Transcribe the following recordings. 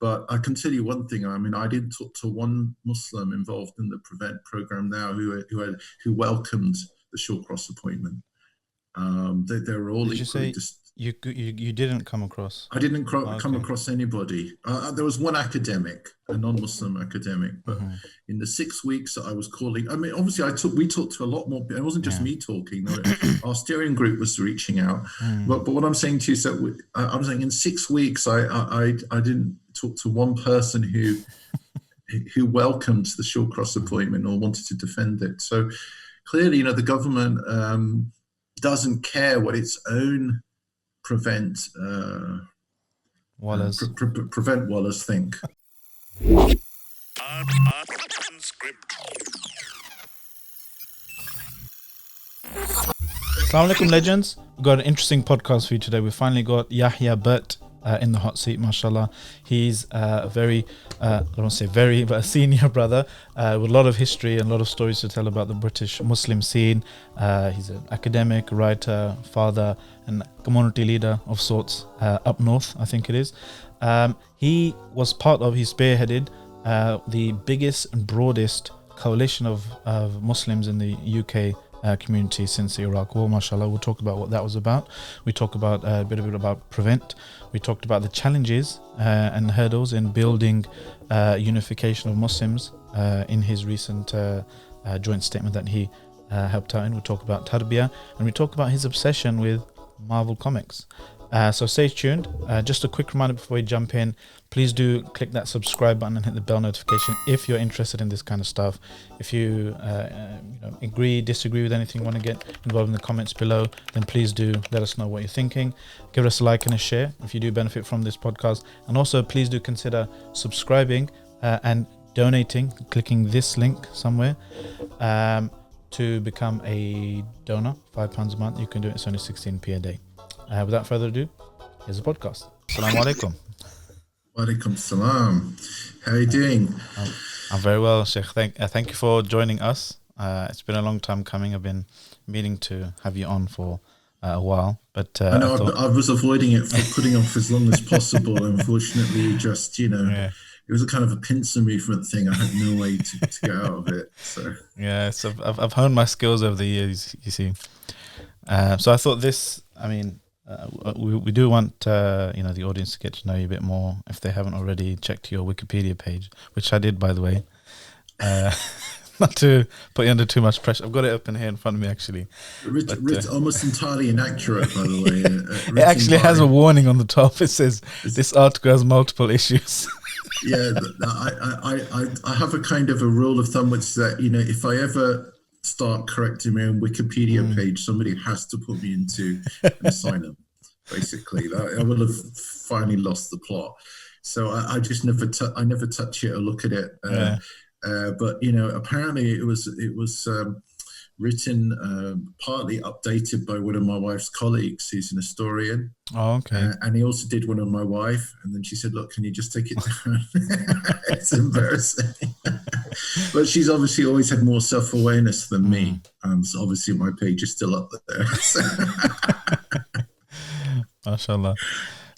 But I can tell you one thing. I mean, I did talk to one Muslim involved in the Prevent program now who welcomed the Shawcross appointment. They were all equally. You didn't come across? I didn't come across anybody. There was one academic, a non-Muslim academic, but in the 6 weeks that I was calling, I mean, obviously we talked to a lot more. It wasn't just me talking. Our steering group was reaching out. But what I'm saying to you is that I'm saying in 6 weeks, I didn't talk to one person who welcomed the Shawcross appointment or wanted to defend it. So clearly, the government doesn't care what its own Prevent Wallahs think. Assalamu alaikum, legends. We've got an interesting podcast for you today. We finally got Yahya Birt in the hot seat, mashallah. He's a very, I don't want to say very, but a senior brother with a lot of history and a lot of stories to tell about the British Muslim scene. He's an academic, writer, father, and community leader of sorts up north, I think it is. He spearheaded the biggest and broadest coalition of Muslims in the UK community since the Iraq War, mashallah. We'll talk about what that was about. We talk about a bit about Prevent. We talked about the challenges and hurdles in building unification of Muslims in his recent joint statement that he helped out in. We'll talk about Tarbiyah, and we talk about his obsession with Marvel Comics. So stay tuned. Just a quick reminder before we jump in, please do click that subscribe button and hit the bell notification if you're interested in this kind of stuff. If you agree, disagree with anything, want to get involved in the comments below, then please do let us know what you're thinking. Give us a like and a share if you do benefit from this podcast. And also please do consider subscribing and donating, clicking this link somewhere to become a donor, £5 a month. You can do it, it's only 16p a day. Without further ado, here's the podcast. Assalamu alaikum. Wa alaikum salam. How are you doing? I'm very well, Sheikh. Thank you for joining us. It's been a long time coming. I've been meaning to have you on for a while, but I know I was avoiding it for putting off as long as possible. Unfortunately, just it was a kind of a pincer movement thing. I had no way to get out of it. So I've honed my skills over the years. You see, so I thought this. I mean. We do want the audience to get to know you a bit more if they haven't already checked your Wikipedia page, which I did, by the way. Not to put you under too much pressure. I've got it open here in front of me, actually. Almost entirely inaccurate, by the way. It actually has a warning on the top. It says this article has multiple issues. Yeah, I have a kind of a rule of thumb, which is that if I ever start correcting my own Wikipedia page, somebody has to put me into an asylum. Basically, I will have finally lost the plot. So I just never touch it or look at it. But apparently it was written, partly updated by one of my wife's colleagues, who's an historian. Oh, okay. And he also did one on my wife. And then she said, "Look, can you just take it down?" It's embarrassing. But she's obviously always had more self-awareness than me. So obviously my page is still up there. MashaAllah.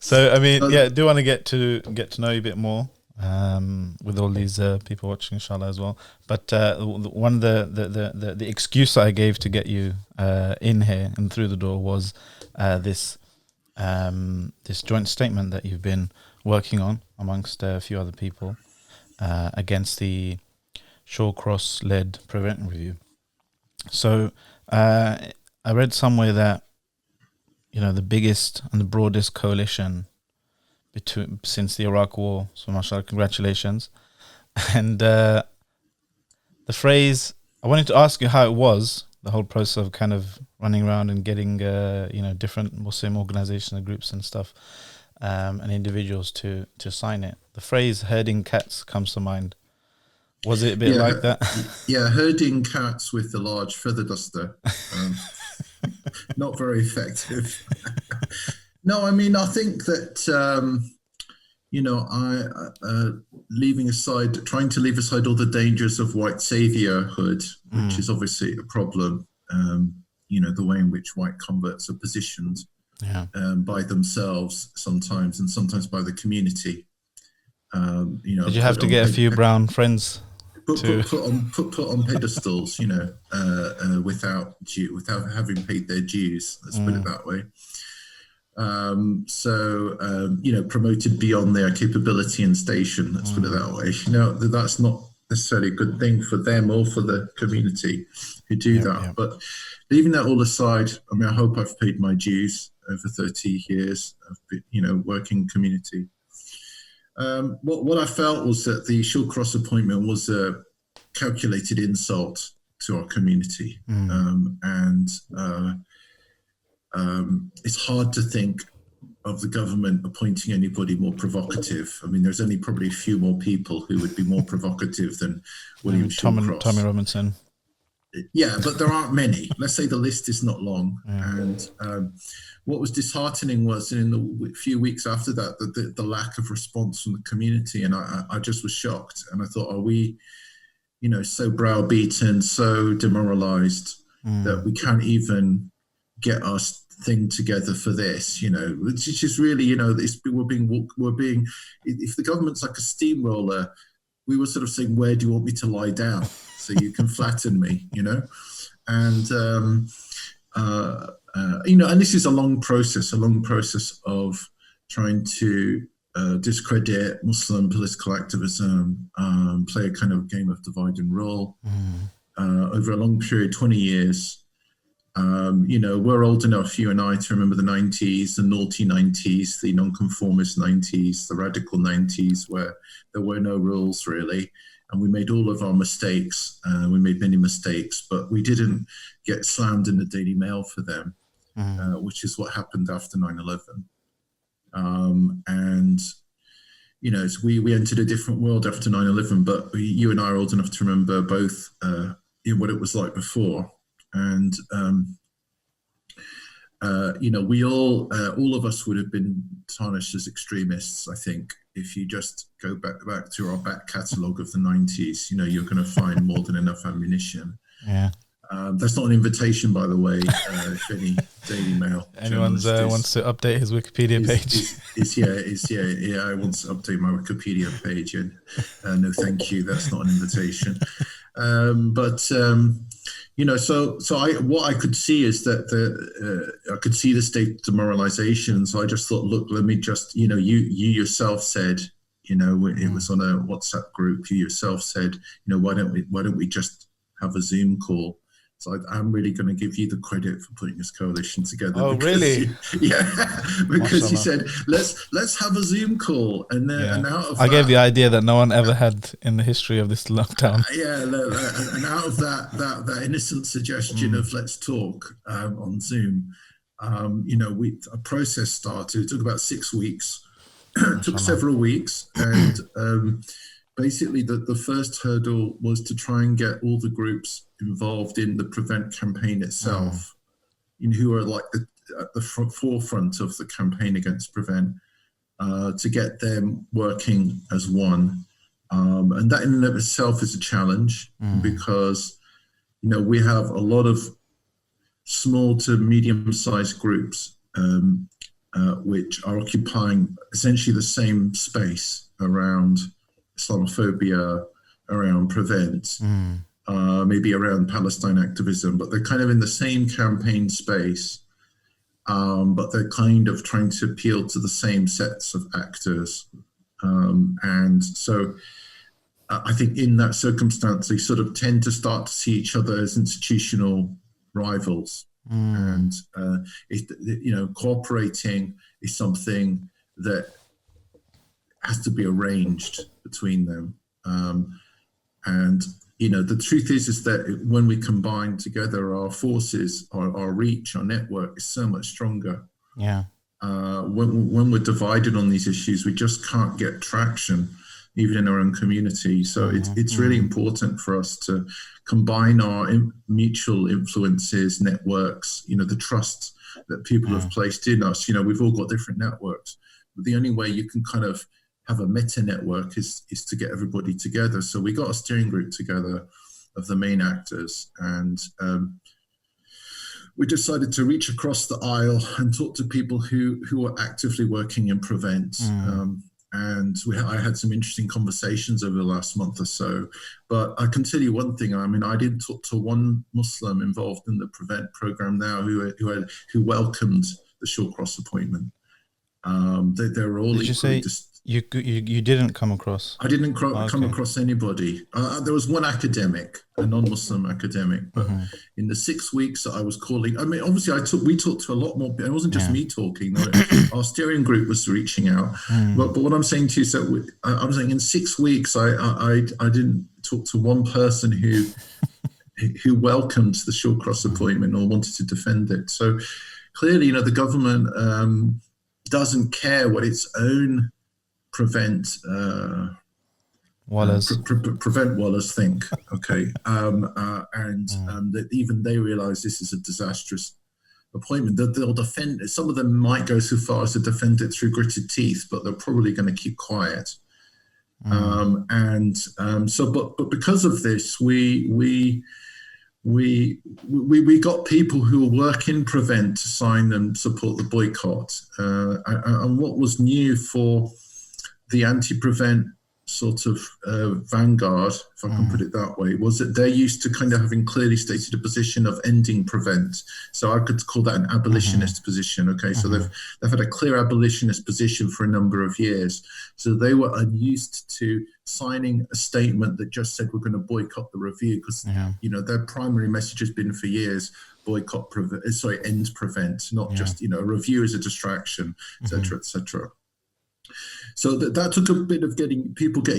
So, I mean, I do want to get to know you a bit more with all these people watching, inshallah, as well. But one of the excuse I gave to get you in here and through the door was this joint statement that you've been working on amongst a few other people against the Shawcross-led Prevent review. So I read somewhere that the biggest and the broadest coalition since the Iraq War. So, mashallah, congratulations. And the phrase, I wanted to ask you how it was, the whole process of kind of running around and getting different Muslim organizations and groups and stuff and individuals to sign it. The phrase "herding cats" comes to mind. Was it a bit like that? Yeah, herding cats with the large feather duster. Not very effective. No, I mean, I think that, trying to leave aside all the dangers of white saviorhood, which is obviously a problem, the way in which white converts are positioned by themselves sometimes, and sometimes by the community. Did you have to get a few brown friends? Put on pedestals, without having paid their dues. Let's put it that way. Promoted beyond their capability and station. Let's put it that way. That's not necessarily a good thing for them or for the community who do that. Yeah. But leaving that all aside, I hope I've paid my dues over 30 years of, working community. What I felt was that the Shawcross appointment was a calculated insult to our community. It's hard to think of the government appointing anybody more provocative. There's only probably a few more people who would be more provocative than William Shawcross. Tommy Robinson. Yeah, but there aren't many. Let's say the list is not long. Yeah. And what was disheartening was in the few weeks after that, the lack of response from the community. And I just was shocked. And I thought, are we, so browbeaten, so demoralized that we can't even get our thing together for this, which is just really, we're being, if the government's like a steamroller, we were sort of saying, where do you want me to lie down so you can flatten me, and and this is a long process of trying to discredit Muslim political activism, play a kind of game of divide and rule over a long period, 20 years. We're old enough, you and I, to remember the 90s, the naughty 90s, the nonconformist 90s, the radical 90s, where there were no rules really. And we made all of our mistakes. We made many mistakes, but we didn't get slammed in the Daily Mail for them, which is what happened after 9/11. So we entered a different world after 9/11, but you and I are old enough to remember both what it was like before. And, we all of us would have been tarnished as extremists, I think. If you just go back to our back catalogue of the 90s, you're going to find more than enough ammunition. Yeah. That's not an invitation, by the way, if any Daily Mail. Anyone wants to update his Wikipedia page. I want to update my Wikipedia page. And no, thank you. That's not an invitation. What I could see is that I could see the state of demoralization. So I just thought, look, let me just, you yourself said, it was on a WhatsApp group. You yourself said, why don't we just have a Zoom call? So I'm really going to give you the credit for putting this coalition together. Oh, really? Because you said let's have a Zoom call, and then and out of I gave the idea that no one ever had in the history of this lockdown. And out of that innocent suggestion of let's talk on Zoom, a process started. It took about 6 weeks. It took several weeks, and basically the first hurdle was to try and get all the groups involved in the Prevent campaign itself, who are like at the forefront of the campaign against Prevent, to get them working as one. And that in and of itself is a challenge because, we have a lot of small to medium-sized groups which are occupying essentially the same space around Islamophobia, around Prevent, maybe around Palestine activism, but they're kind of in the same campaign space, but they're kind of trying to appeal to the same sets of actors. And so I think in that circumstance, they sort of tend to start to see each other as institutional rivals. And, cooperating is something that has to be arranged between them. The truth is that when we combine together our forces, our reach, our network is so much stronger. Yeah. When we're divided on these issues, we just can't get traction, even in our own community. So it's really important for us to combine our mutual influences, networks, the trust that people have placed in us. We've all got different networks, but the only way you can kind of have a meta network is to get everybody together. So we got a steering group together of the main actors, and we decided to reach across the aisle and talk to people who are actively working in Prevent. and I had some interesting conversations over the last month or so. But I can tell you one thing. I mean, I did talk to one Muslim involved in the Prevent program now who welcomed the Shawcross appointment. They were all Did you say you didn't come across? I didn't come across anybody. There was one academic, a non-Muslim academic, but in the 6 weeks that I was calling, I mean, obviously we talked to a lot more. It wasn't just me talking. Our steering group was reaching out. But what I'm saying to you is that I'm saying in 6 weeks, I didn't talk to one person who welcomed the Shawcross appointment or wanted to defend it. So clearly, the government doesn't care what its own Prevent Wallahs think, okay, that even they realise this is a disastrous appointment. That they'll defend it. Some of them might go so far as to defend it through gritted teeth, but they're probably going to keep quiet. But because of this, we got people who work in Prevent to sign and support the boycott. And what was new for the anti-Prevent sort of vanguard, if I can put it that way, was that they're used to kind of having clearly stated a position of ending Prevent. So I could call that an abolitionist position. Okay, so they've had a clear abolitionist position for a number of years. So they were unused to signing a statement that just said we're going to boycott the review because their primary message has been for years end Prevent, not just a review is a distraction, etc., etc. So that took a bit of getting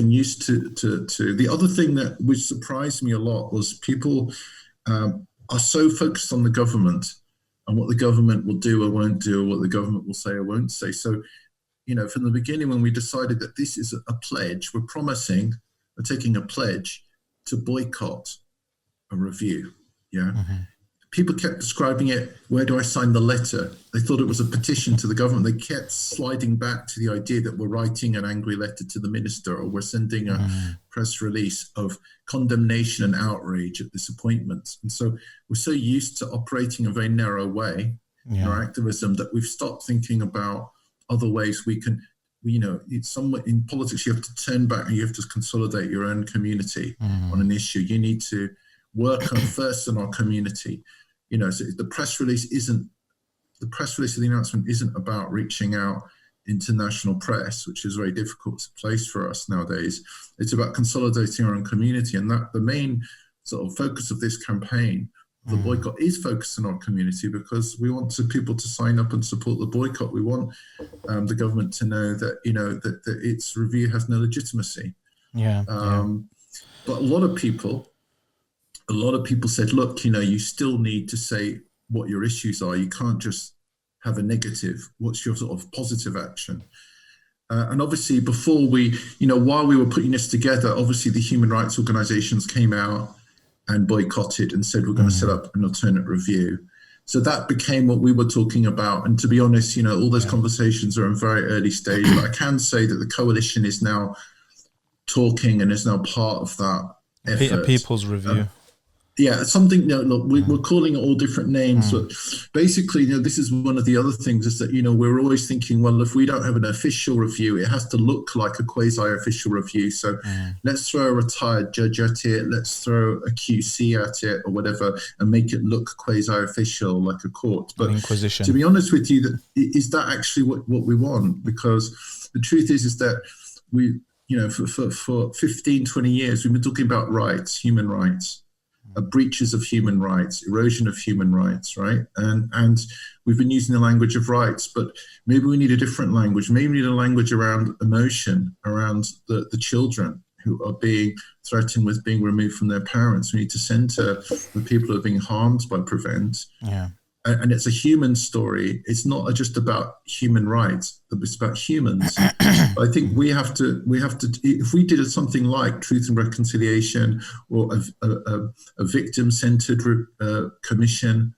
used to. The other thing which surprised me a lot was people are so focused on the government and what the government will do or won't do, or what the government will say or won't say. So, from the beginning when we decided that this is a pledge, we're taking a pledge to boycott a review. People kept describing it, where do I sign the letter? They thought it was a petition to the government. They kept sliding back to the idea that we're writing an angry letter to the minister, or we're sending a press release of condemnation and outrage at this appointment. And so we're so used to operating a very narrow way in our activism that we've stopped thinking about other ways we can, it's somewhat in politics, you have to turn back and you have to consolidate your own community on an issue. You need to work first on our community. So the press release of the announcement isn't about reaching out international press, which is a very difficult place for us nowadays. It's about consolidating our own community, and that the main sort of focus of this campaign, the boycott, is focused on our community because we want people to sign up and support the boycott. We want the government to know that that its review has no legitimacy. But a lot of people said, look, you still need to say what your issues are. You can't just have a negative. What's your sort of positive action? And obviously before while we were putting this together, obviously the human rights organizations came out and boycotted and said, we're going to set up an alternate review. So that became what we were talking about. And to be honest, all those conversations are in very early stage. But I can say that the coalition is now talking and is now part of that effort. A people's review. Something, look, we're calling it all different names, but basically, this is one of the other things is that, we're always thinking, well, if we don't have an official review, it has to look like a quasi-official review. So let's throw a retired judge at it, let's throw a QC at it or whatever, and make it look quasi-official like a court. But Inquisition. To be honest with you, is that actually what we want? Because the truth is that we, for 15, 20 years, we've been talking about rights, human rights. Breaches of human rights, erosion of human rights, right? And we've been using the language of rights, but maybe we need a different language. Maybe we need a language around emotion, around the children who are being threatened with being removed from their parents. We need to center the people who are being harmed by Prevent. And it's a human story. It's not just about human rights, it's about humans. I think we have to, if we did something like Truth and Reconciliation or a victim-centered commission,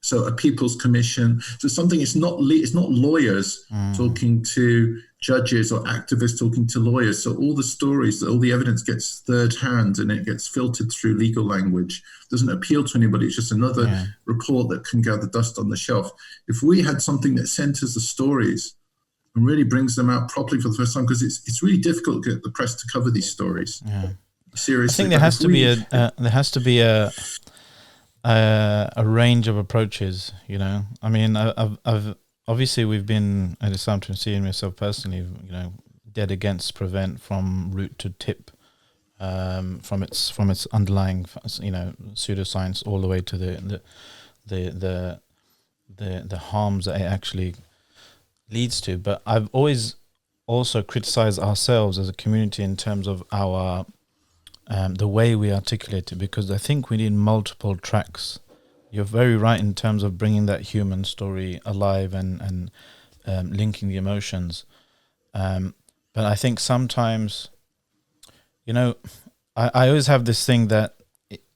so a people's commission, so something, it's not lawyers talking to judges or activists talking to lawyers. So all the stories, all the evidence gets third hand and it gets filtered through legal language. It doesn't appeal to anybody. It's just another report that can gather dust on the shelf. If we had something that centers the stories and really brings them out properly for the first time, because it's really difficult to get the press to cover these stories. Yeah. Seriously, I think there has to be a range of approaches. You know, I mean, I've obviously we've been at Soundcloud, seeing myself personally, you know, dead against Prevent from root to tip, from its underlying, you know, pseudoscience all the way to the harms that it actually leads to. But I've always also criticized ourselves as a community in terms of our the way we articulate it, because I think we need multiple tracks. You're very right in terms of bringing that human story alive and linking the emotions. But I think sometimes, you know, I always have this thing that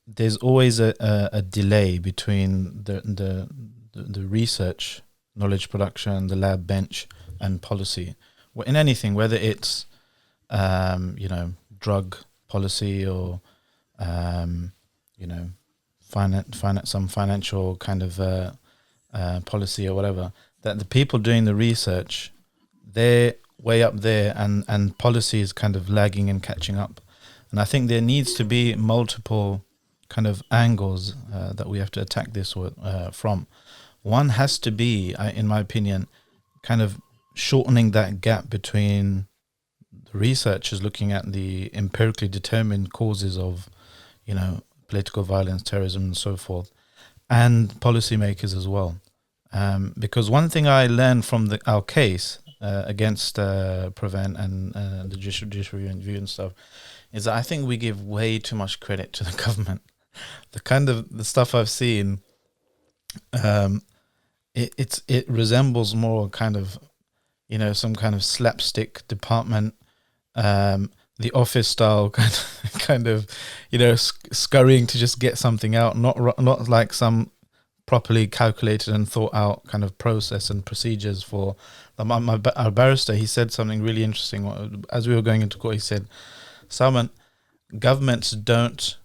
there's always a delay between the research, knowledge production, the lab bench, and policy. In anything, whether it's you know, drug policy or you know, finance some financial kind of policy or whatever, that the people doing the research, they're way up there, and policy is kind of lagging and catching up. And I think there needs to be multiple kind of angles that we have to attack this from. One has to be, in my opinion, kind of shortening that gap between the researchers looking at the empirically determined causes of, you know, political violence, terrorism, and so forth, and policymakers as well. Because one thing I learned from our case against Prevent and the judicial review and stuff is that I think we give way too much credit to the government. The kind of the stuff I've seen, it resembles more kind of, you know, some kind of slapstick department, the office style kind of, you know, scurrying to just get something out, not like some properly calculated and thought out kind of process and procedures for our barrister. He said something really interesting as we were going into court. He said, Salman, governments don't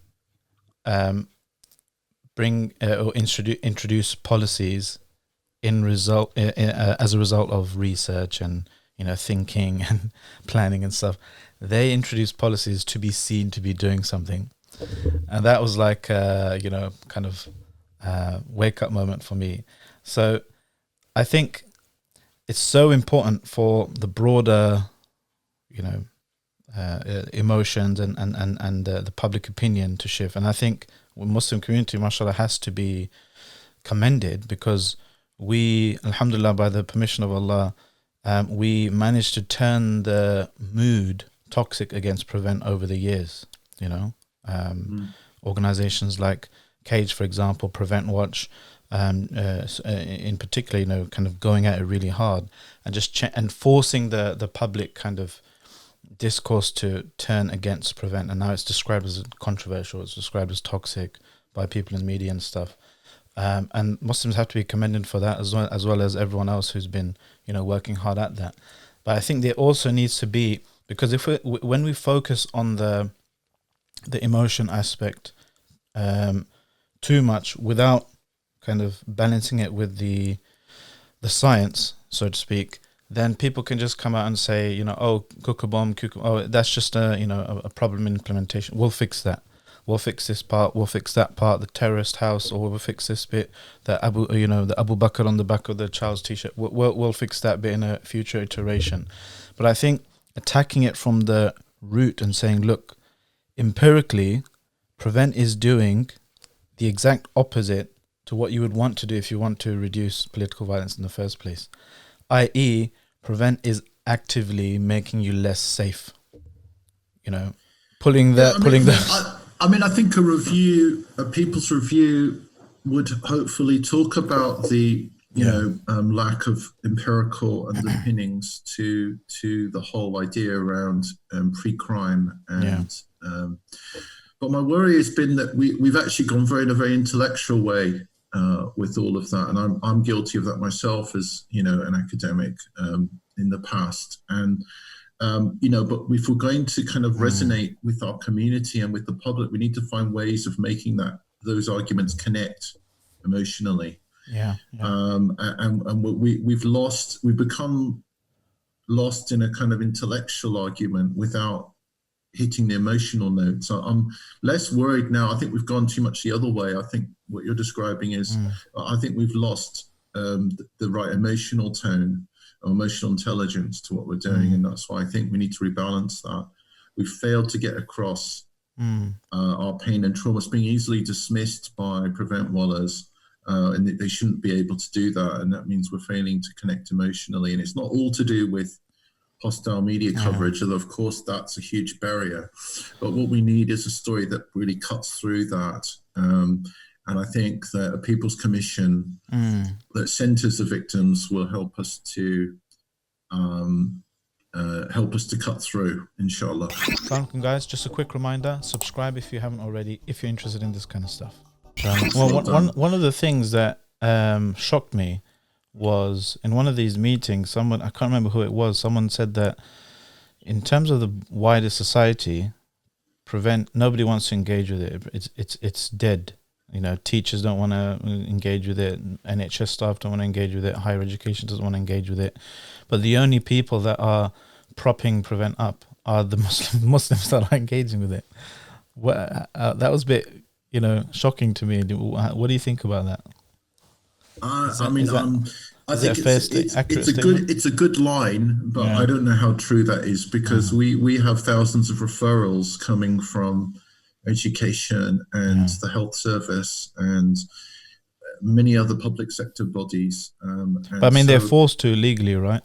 bring or introduce policies as a result of research and, you know, thinking and planning and stuff. They introduce policies to be seen to be doing something. And that was like you know, kind of wake up moment for me. So I think it's so important for the broader, you know, emotions and the public opinion to shift. And I think the Muslim community, mashallah, has to be commended, because we, alhamdulillah, by the permission of Allah, we managed to turn the mood toxic against Prevent over the years. You know, organizations like Cage, for example, Prevent Watch, in particular, you know, kind of going at it really hard and just and forcing the public kind of discourse to turn against Prevent. And now it's described as controversial, it's described as toxic by people in the media and stuff. And Muslims have to be commended for that, as well as everyone else who's been, you know, working hard at that. But I think there also needs to be, because when we focus on the emotion aspect too much without kind of balancing it with the science, so to speak, then people can just come out and say, you know, oh, cook a bomb, oh, that's just a problem in implementation. We'll fix that. We'll fix this part. We'll fix that part. The terrorist house, or we'll fix this bit. The Abu Bakr on the back of the child's t-shirt. We'll fix that bit in a future iteration. But I think attacking it from the root and saying, look, empirically, Prevent is doing the exact opposite to what you would want to do if you want to reduce political violence in the first place. I.e., Prevent is actively making you less safe. You know, I think a people's review would hopefully talk about the lack of empirical underpinnings to the whole idea around pre-crime and. But my worry has been that we've actually gone in a very intellectual way with all of that, and I'm guilty of that myself as, you know, an academic in the past. And but if we're going to kind of resonate with our community and with the public, we need to find ways of making those arguments connect emotionally. Yeah. And we've become lost in a kind of intellectual argument without hitting the emotional note. So I'm less worried now. I think we've gone too much the other way. I think what you're describing is, I think we've lost the right emotional tone or emotional intelligence to what we're doing. And that's why I think we need to rebalance that. We've failed to get across our pain and trauma. It's being easily dismissed by prevent wallahs, and they shouldn't be able to do that. And that means we're failing to connect emotionally. And it's not all to do with hostile media coverage, although of course that's a huge barrier. But what we need is a story that really cuts through that. And I think that a People's Commission that centres the victims will help us to cut through, inshallah. Welcome, guys. Just a quick reminder: subscribe if you haven't already, if you're interested in this kind of stuff. Well, one of the things that shocked me was in one of these meetings, someone, I can't remember who it was, someone said that in terms of the wider society, nobody wants to engage with it. It's dead. You know, teachers don't want to engage with it. NHS staff don't want to engage with it. Higher education doesn't want to engage with it. But the only people that are propping Prevent up are the Muslims that are engaging with it. That was a bit, shocking to me. What do you think about that? I think it's a good line, but I don't know how true that is, because we have thousands of referrals coming from education and the health service and many other public sector bodies. But I mean, they're forced to legally, right?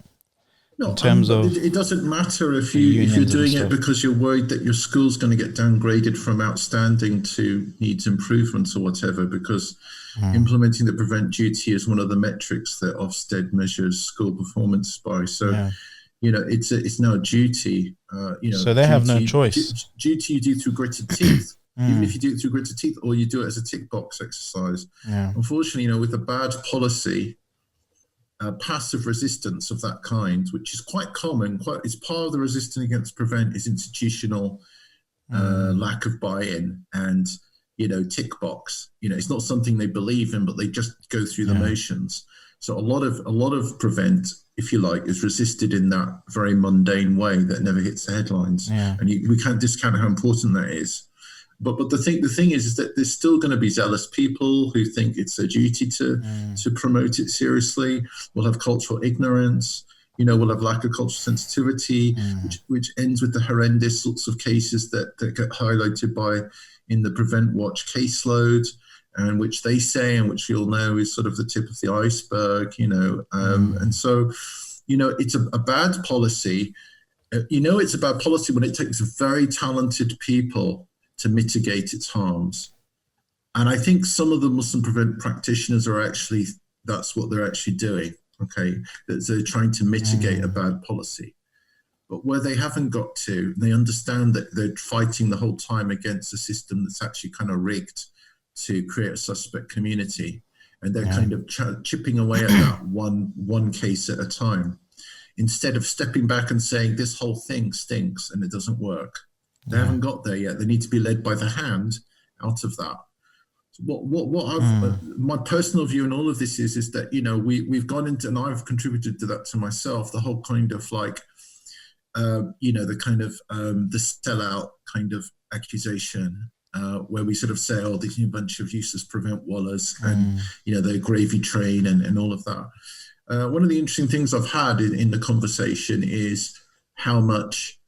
No, in terms of it doesn't matter if you're doing it because you're worried that your school's going to get downgraded from outstanding to needs improvements or whatever, because implementing the prevent duty is one of the metrics that Ofsted measures school performance by. So, it's now a duty. So they have no choice. Duty you do through gritted teeth. Even if you do it through gritted teeth, or you do it as a tick box exercise. Unfortunately, with a bad policy, passive resistance of that kind, which is quite common, it's part of the resistance against prevent, is institutional lack of buy-in and tick box. It's not something they believe in, but they just go through the motions. So a lot of prevent, if you like, is resisted in that very mundane way that never hits the headlines. And we can't discount how important that is. But the thing is that there's still going to be zealous people who think it's a duty to promote it seriously. We'll have cultural ignorance. We'll have lack of cultural sensitivity, which ends with the horrendous sorts of cases that get highlighted in the Prevent Watch caseload, and which they say, and which we all know is sort of the tip of the iceberg. And so, it's a bad policy. It's a bad policy when it takes very talented people to mitigate its harms. And I think some of the Muslim Prevent practitioners that's what they're actually doing, okay? That they're trying to mitigate a bad policy. But where they haven't got to, they understand that they're fighting the whole time against a system that's actually kind of rigged to create a suspect community. And they're kind of chipping away at that one case at a time, instead of stepping back and saying, this whole thing stinks and it doesn't work. They haven't got there yet. They need to be led by the hand out of that. So my personal view in all of this is that, we've gone into, and I've contributed to that to myself, the whole kind of like, the kind of the sellout kind of accusation, where we sort of say, oh, there's a bunch of useless prevent wallahs and, the gravy train and all of that. One of the interesting things I've had in the conversation is how much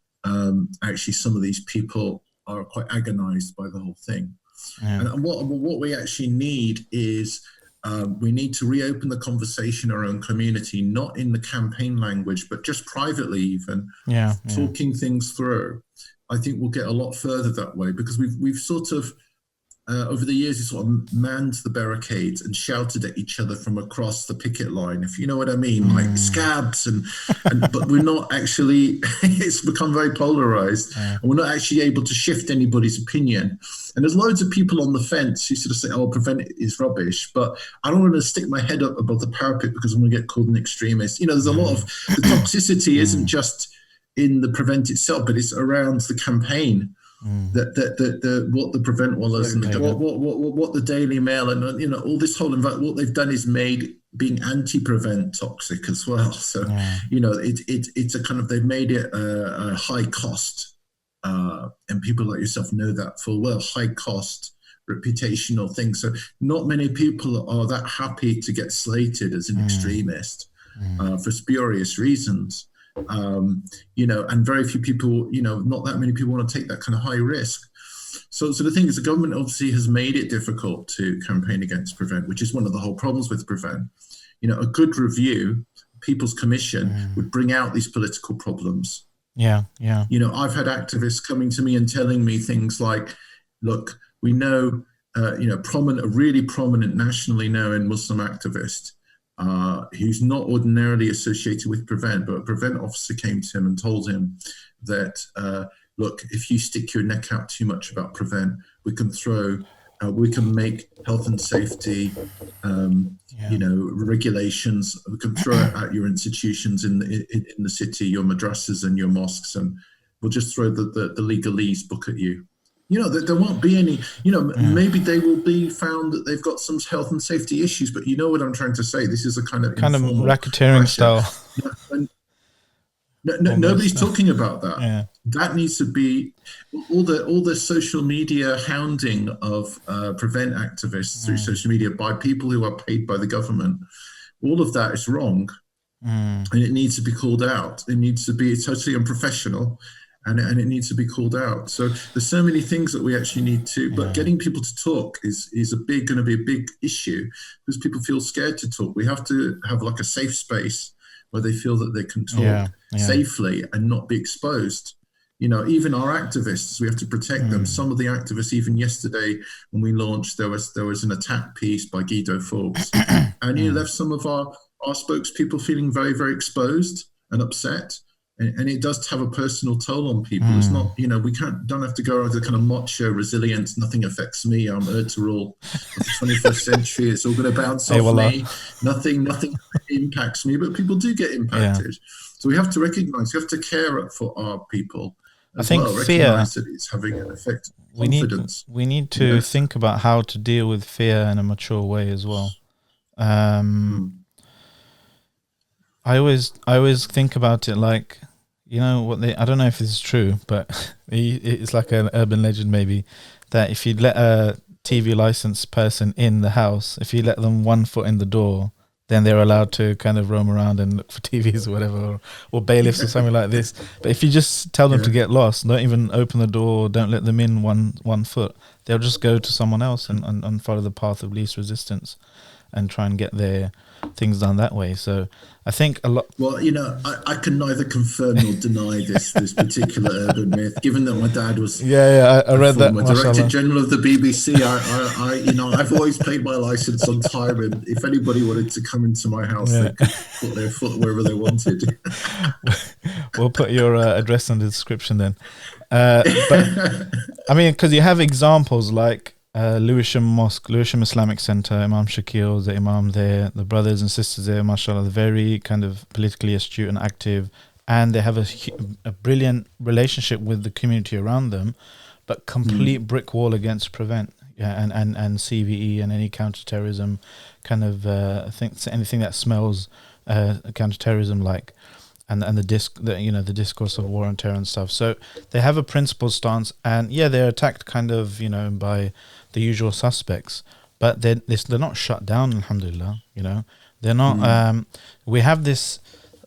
actually some of these people are quite agonized by the whole thing. And what we actually need is we need to reopen the conversation in our own community, not in the campaign language, but just privately even, talking things through. I think we'll get a lot further that way, because we've sort of over the years, we sort of manned the barricades and shouted at each other from across the picket line, if you know what I mean, like scabs, but we're not actually, it's become very polarized, and we're not actually able to shift anybody's opinion. And there's loads of people on the fence who sort of say, oh, prevent it is rubbish, but I don't want to stick my head up above the parapet because I'm going to get called an extremist. There's a lot of, the toxicity isn't just in the prevent itself, but it's around the campaign. That what the prevent wallahs and what the Daily Mail and all this whole what they've done is made being anti-prevent toxic as well. So, it's a kind of, they've made it a high cost, and people like yourself know that full well, high cost reputational thing. So not many people are that happy to get slated as an extremist for spurious reasons. And very few people, not that many people want to take that kind of high risk. So the thing is, the government obviously has made it difficult to campaign against Prevent, which is one of the whole problems with Prevent. A good review, People's Commission, would bring out these political problems. Yeah. I've had activists coming to me and telling me things like, look, we know, a really prominent, nationally known Muslim activist who's not ordinarily associated with Prevent, but a Prevent officer came to him and told him that, look, if you stick your neck out too much about Prevent, we can make health and safety, regulations. We can throw it at your institutions in the city, your madrasas and your mosques, and we'll just throw the legalese book at you. There won't be any, maybe they will be found that they've got some health and safety issues, but you know what I'm trying to say? This is a kind of racketeering style. Nobody's talking about that. Yeah. That needs to be all the social media hounding of Prevent activists through social media by people who are paid by the government. All of that is wrong, and it needs to be called out. It needs to be totally unprofessional. And it needs to be called out. So there's so many things that we actually need to, but getting people to talk is going to be a big issue because people feel scared to talk. We have to have like a safe space where they feel that they can talk safely and not be exposed. Even our activists, we have to protect them. Some of the activists, even yesterday when we launched, there was an attack piece by Guido Forbes, and he left some of our spokespeople feeling very, very exposed and upset. And it does have a personal toll on people. It's not, we don't have to go around the kind of macho resilience. Nothing affects me. I'm Ertugrul of the 21st century. It's all going to bounce off me. Nothing impacts me, but people do get impacted. So we have to recognize, we have to care for our people. I think fear, that it's having an effect on confidence. We need to think about how to deal with fear in a mature way as well. I always think about it like, I don't know if this is true, but it's like an urban legend maybe, that if you let a TV licensed person in the house, if you let them 1 foot in the door, then they're allowed to kind of roam around and look for TVs or whatever, or bailiffs or something like this. But if you just tell them to get lost, don't even open the door, don't let them in 1 foot, they'll just go to someone else and follow the path of least resistance and try and get their things done that way. So I think a lot. Well, I can neither confirm nor deny this particular urban myth. Given that my dad was, I read that. Director General of the BBC. I've always paid my license on time, and if anybody wanted to come into my house, they could put their foot wherever they wanted. We'll put your address in the description then. But I mean, because you have examples like Lewisham Mosque, Lewisham Islamic Centre, Imam Shakil, the Imam there, the brothers and sisters there, mashallah, they're very kind of politically astute and active, and they have a brilliant relationship with the community around them, but complete brick wall against Prevent and CVE and any counterterrorism kind of anything that smells counterterrorism like. And the discourse of war and terror and stuff. So they have a principled stance, and they're attacked kind of by the usual suspects, but they're not shut down. Alhamdulillah, they're not. We have this.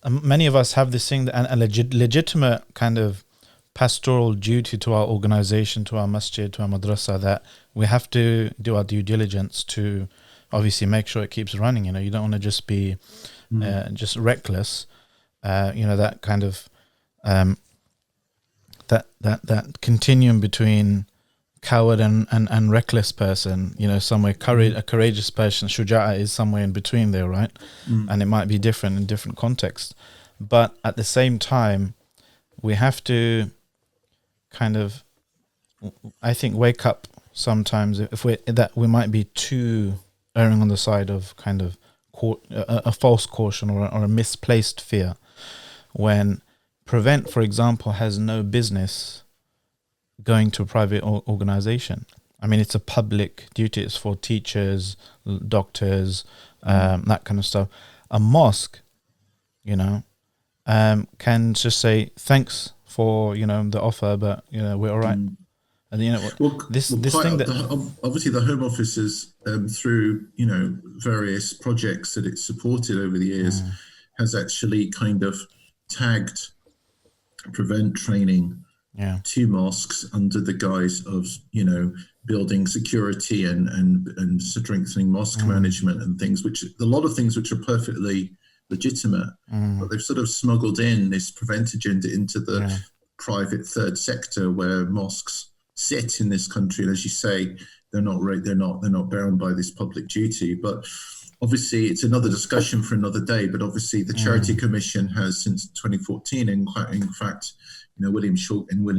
Many of us have this thing that a legitimate kind of pastoral duty to our organization, to our masjid, to our madrasa, that we have to do our due diligence to obviously make sure it keeps running. You don't want to just be just reckless. That kind of that continuum between coward and reckless person, somewhere a courageous person, shuja'a, is somewhere in between there, right? And it might be different in different contexts, but at the same time we have to kind of, I think, wake up sometimes if we might be too erring on the side of kind of a false caution or a misplaced fear. When Prevent, for example, has no business going to a private organization. I mean, it's a public duty. It's for teachers, doctors, that kind of stuff. A mosque, you know, can just say thanks for, you know, the offer, but, you know, we're all right. And you know, this thing that obviously the Home Office is through, you know, various projects that it's supported over the years, has actually kind of tagged prevent training to mosques under the guise of, you know, building security and strengthening mosque management and things, which a lot of things which are perfectly legitimate, but they've sort of smuggled in this prevent agenda into the private third sector where mosques sit in this country. And as you say, they're not bound by this public duty. But obviously, it's another discussion for another day. But obviously, the Charity Commission has since 2014, in fact, you know, William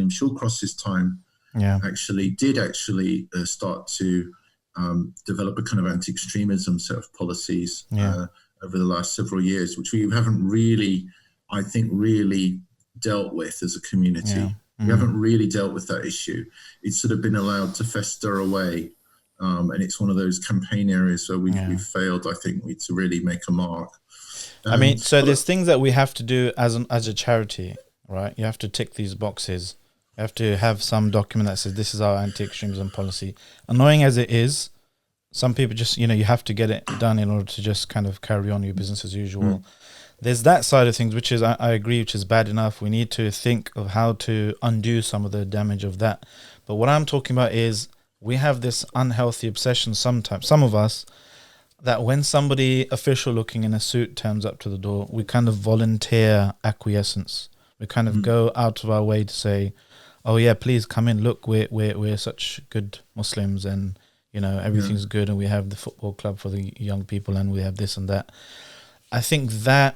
Shawcross's time, actually start to develop a kind of anti-extremism set of policies over the last several years, which we haven't really, I think, really dealt with as a community. We haven't really dealt with that issue. It's sort of been allowed to fester away. And it's one of those campaign areas where we've failed, I think, to really make a mark. I mean, so there's things that we have to do as a charity, right? You have to tick these boxes. You have to have some document that says this is our anti-extremism policy. Annoying as it is, some people just, you know, you have to get it done in order to just kind of carry on your business as usual. There's that side of things, which is, I agree, which is bad enough. We need to think of how to undo some of the damage of that. But what I'm talking about is we have this unhealthy obsession sometimes, some of us, that when somebody official looking in a suit turns up to the door, we kind of volunteer acquiescence. We kind of go out of our way to say, oh yeah, please come in. Look, we're such good Muslims, and you know everything's good, and we have the football club for the young people, and we have this and that. I think that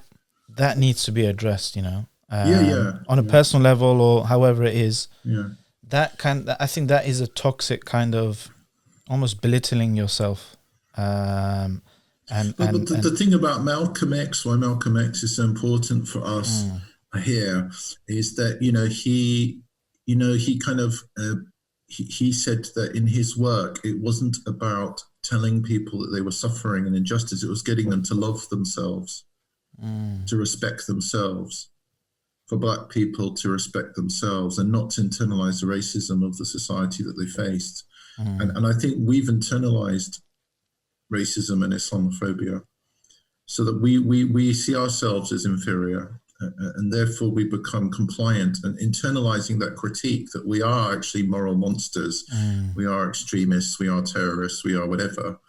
needs to be addressed, you know, on a personal level or however it is. I think that is a toxic kind of almost belittling yourself. The thing about Malcolm X, why Malcolm X is so important for us here, is that he said that in his work it wasn't about telling people that they were suffering an injustice; it was getting them to love themselves, to respect themselves. For Black people to respect themselves and not to internalize the racism of the society that they faced. And I think we've internalized racism and Islamophobia so that we see ourselves as inferior, and therefore we become compliant and internalizing that critique that we are actually moral monsters, we are extremists, we are terrorists, we are whatever,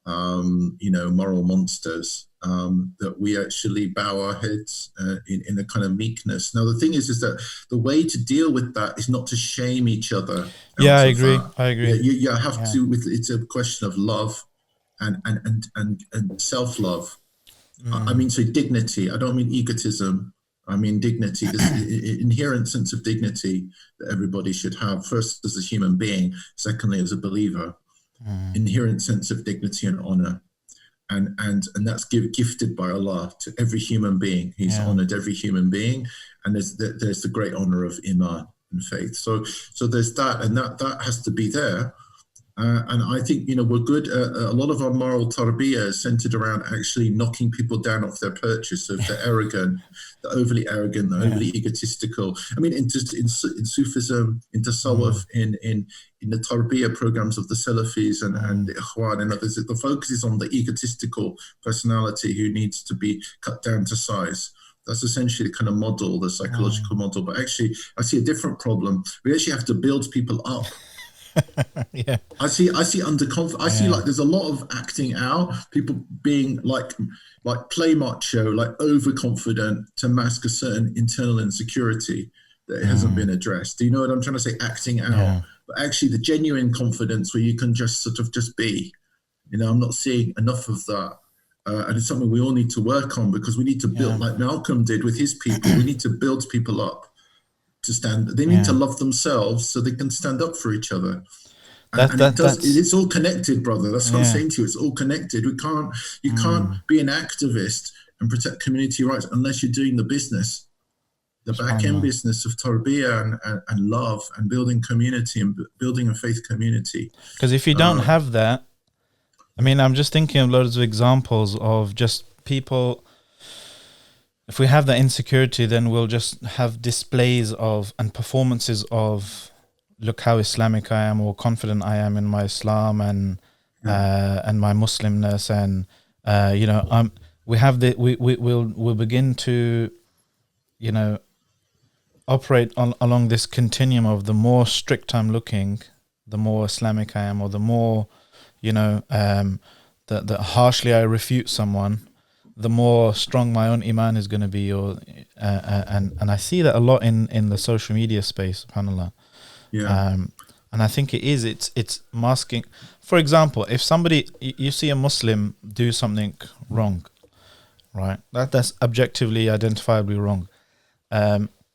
moral monsters. That we actually bow our heads in a kind of meekness. Now, the thing is that the way to deal with that is not to shame each other. I agree. You have to. It's a question of love and self-love. I mean, so dignity. I don't mean egotism. I mean dignity. This inherent sense of dignity that everybody should have. First, as a human being. Secondly, as a believer. Inherent sense of dignity and honor. And that's gifted by Allah to every human being. He's honored every human being, and there's the great honor of iman and faith. So there's that, and that has to be there. And I think we're good. A lot of our moral tarbiyah is centered around actually knocking people down off their perches. So if they're arrogant, the overly egotistical. I mean, in Sufism, in Tasawwuf, in the tarbiyah programs of the Salafis and the Ikhwan and others, the focus is on the egotistical personality who needs to be cut down to size. That's essentially the kind of model, the psychological model. But actually, I see a different problem. We actually have to build people up. I see underconfident. I see like there's a lot of acting out, people being like play macho, like overconfident to mask a certain internal insecurity that hasn't been addressed. Do you know what I'm trying to say? Acting out, but actually the genuine confidence where you can just sort of just be. I'm not seeing enough of that, and it's something we all need to work on because we need to build, like Malcolm did with his people. We need to build people up. To stand, they need to love themselves so they can stand up for each other. It's all connected, brother. That's what I'm saying to you. It's all connected. You can't be an activist and protect community rights unless you're doing the business the back end business of tarbiyah and love and building community and building a faith community. Because if you don't have that, I mean, I'm just thinking of loads of examples of just people. If we have that insecurity, then we'll just have displays of and performances of, look how Islamic I am, or confident I am in my Islam and my Muslimness, and we'll begin to, operate along this continuum of the more strict I'm looking, the more Islamic I am, or the more, the harshly I refute someone, the more strong my own iman is going to be, and I see that a lot in the social media space, subhanAllah. Yeah. And I think it's masking. For example, if somebody, you see a Muslim do something wrong, right? That's objectively identifiably wrong.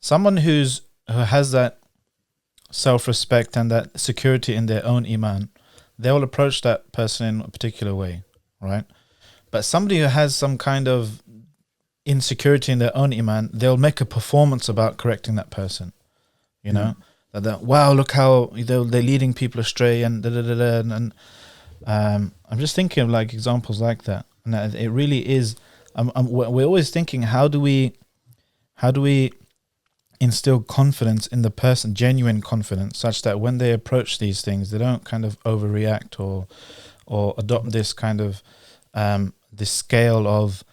Someone who has that self-respect and that security in their own iman, they will approach that person in a particular way, right? But somebody who has some kind of insecurity in their own iman, they'll make a performance about correcting that person, that wow, look how they're leading people astray, and and I'm just thinking of like examples like that, and it really is. We're always thinking, how do we instill confidence in the person, genuine confidence, such that when they approach these things, they don't kind of overreact or adopt this kind of this scale of,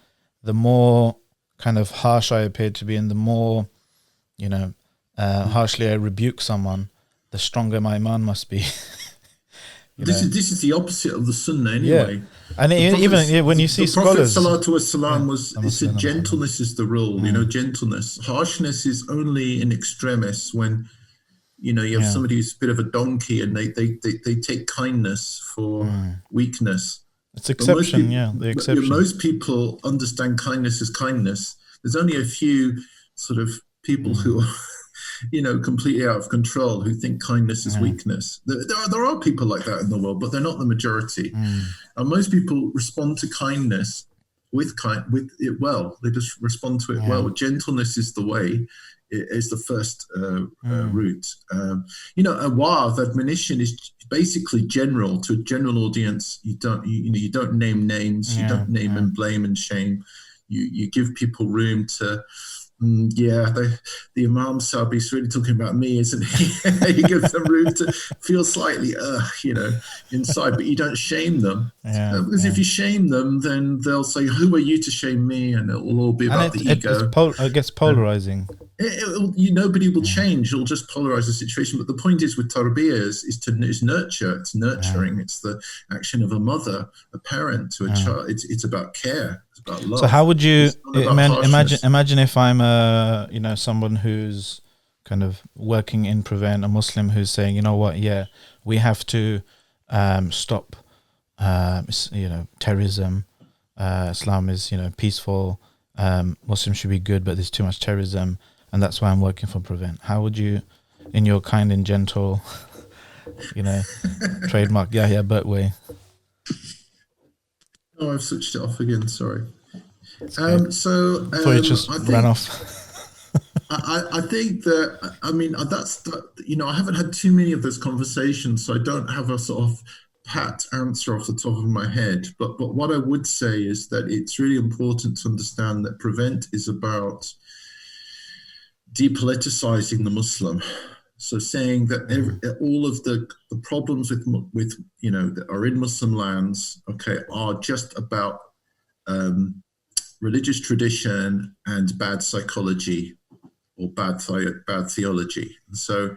the more kind of harsh I appear to be, and the more harshly I rebuke someone, the stronger my iman must be. This is the opposite of the Sunnah anyway. Yeah. And even when you see scholars, the Prophet Sallallahu he said gentleness is the rule. Gentleness, harshness is only in extremis, when you have somebody who's a bit of a donkey and they take kindness for weakness. It's exception, the exception. Most people understand kindness as kindness. There's only a few sort of people who are completely out of control, who think kindness is weakness. There are people like that in the world, but they're not the majority. And most people respond to kindness with it well. They just respond to it well. Gentleness is the way. It is the first route. A wa'adh, admonition, is basically general to a general audience. You don't name names. You don't name and blame and shame. You give people room to. The Imam Sahib is really talking about me, isn't he? You give them room to feel slightly, inside, but you don't shame them. Because if you shame them, then they'll say, "Who are you to shame me?" And it will all be about the ego. It gets polarizing. Nobody will change. It'll just polarize the situation. But the point is, with tarbiyah is nurture. It's nurturing. It's the action of a mother, a parent to a child. It's about care. It's about love. So how would you imagine if I'm someone who's kind of working in Prevent, a Muslim who's saying, you know what, we have to stop terrorism. Islam is peaceful. Muslims should be good, but there's too much terrorism, and that's why I'm working for Prevent. How would you, in your kind and gentle, trademark Yahya Birt way? Oh, I've switched it off again. Sorry. So you just ran off. I think that, I haven't had too many of those conversations, so I don't have a sort of pat answer off the top of my head. But what I would say is that it's really important to understand that Prevent is about depoliticizing the Muslim. So saying that all of the problems with that are in Muslim lands, are just about religious tradition and bad psychology or bad theology. And so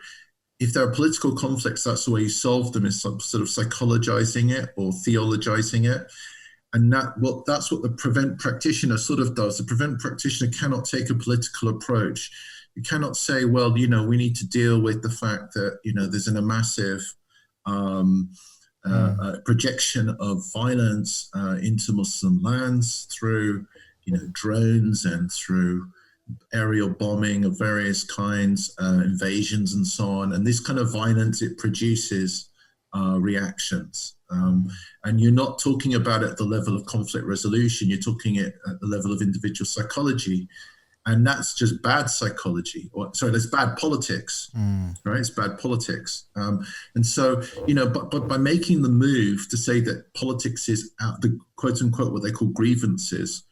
if there are political conflicts, that's the way you solve them, is some sort of psychologizing it or theologizing it. And that's what the Prevent practitioner sort of does. The Prevent practitioner cannot take a political approach. You cannot say, well, we need to deal with the fact that, there's a massive projection of violence into Muslim lands through, drones and through aerial bombing of various kinds, invasions and so on. And this kind of violence, it produces reactions. And you're not talking about it at the level of conflict resolution. You're talking at the level of individual psychology. And that's just bad psychology, that's bad politics, right? It's bad politics. And so, but by making the move to say that politics is the quote unquote, what they call grievances,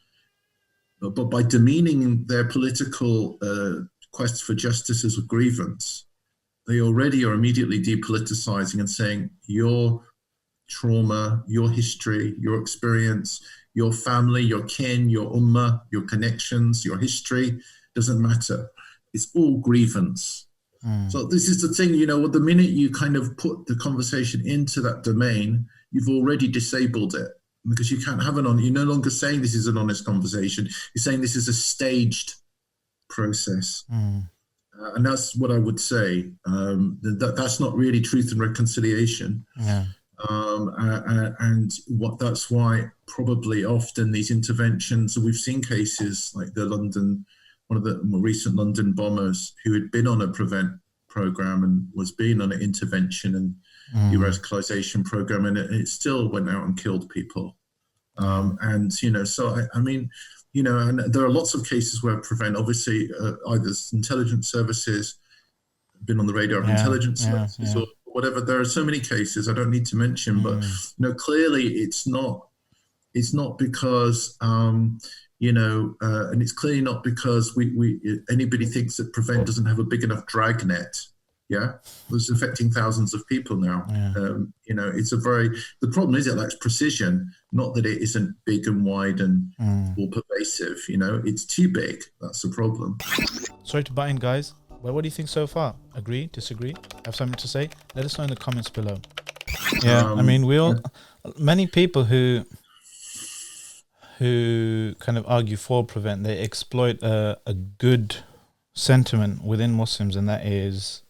but by demeaning their political quest for justice as a grievance, they already are immediately depoliticizing and saying your trauma, your history, your experience, your family, your kin, your ummah, your connections, your history, doesn't matter. It's all grievance. So this is the thing, the minute you kind of put the conversation into that domain, you've already disabled it, because you can't have you're no longer saying this is an honest conversation. You're saying this is a staged process. And that's what I would say. That's not really truth and reconciliation. Yeah. And that's why probably often these interventions, we've seen cases like one of the more recent London bombers who had been on a prevent program and was being on an intervention and de-radicalization program, and it still went out and killed people. And there are lots of cases where prevent, obviously, either intelligence services, been on the radar of intelligence services, or whatever. There are so many cases I don't need to mention, but clearly it's not because and it's clearly not because anybody thinks that prevent doesn't have a big enough drag net. Yeah, it's affecting thousands of people now. The problem is it lacks precision, not that it isn't big and wide and all pervasive. It's too big. That's the problem. Sorry to butt in, guys. Well, what do you think so far? Agree? Disagree? Have something to say? Let us know in the comments below. Yeah, many people who kind of argue for prevent, they exploit a good sentiment within Muslims, and that is,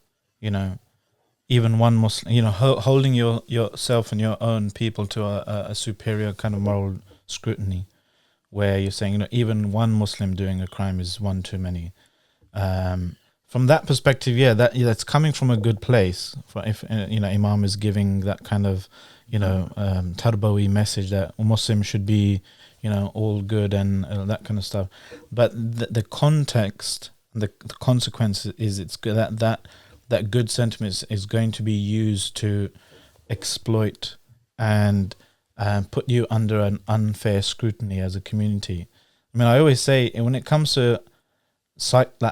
even one Muslim, holding yourself and your own people to a superior kind of moral scrutiny, where you're saying, even one Muslim doing a crime is one too many. From that perspective, that's coming from a good place. If Imam is giving that kind of, tarbawi message that Muslims should be, all good and that kind of stuff. But the context, the consequence is it's good that good sentiment is going to be used to exploit and put you under an unfair scrutiny as a community. I always say, when it comes to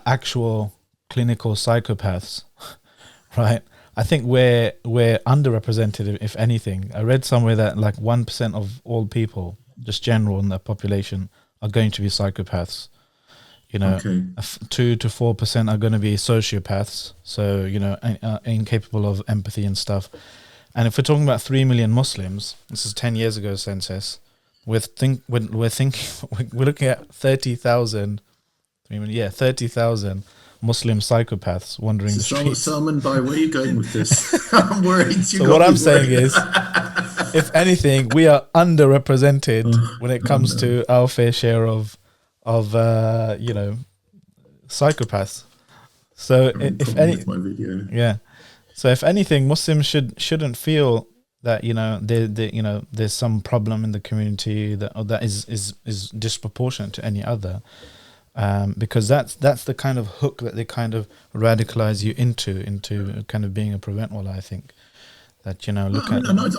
actual clinical psychopaths, right? I think we're underrepresented, if anything. I read somewhere that 1% of all people, just general in the population, are going to be psychopaths. 2 to 4% are going to be sociopaths, so incapable of empathy and stuff. And if we're talking about 3 million Muslims, this is 10 years ago census, we're looking at 30,000 Muslim psychopaths wandering the streets. Salman, where are you going with this? I'm worried. So what I'm saying is, if anything, we are underrepresented when it comes to our fair share of psychopaths. So so if anything, Muslims shouldn't feel that there's some problem in the community that is disproportionate to any other, because that's the kind of hook that they kind of radicalize you into kind of being a prevent wall. I think that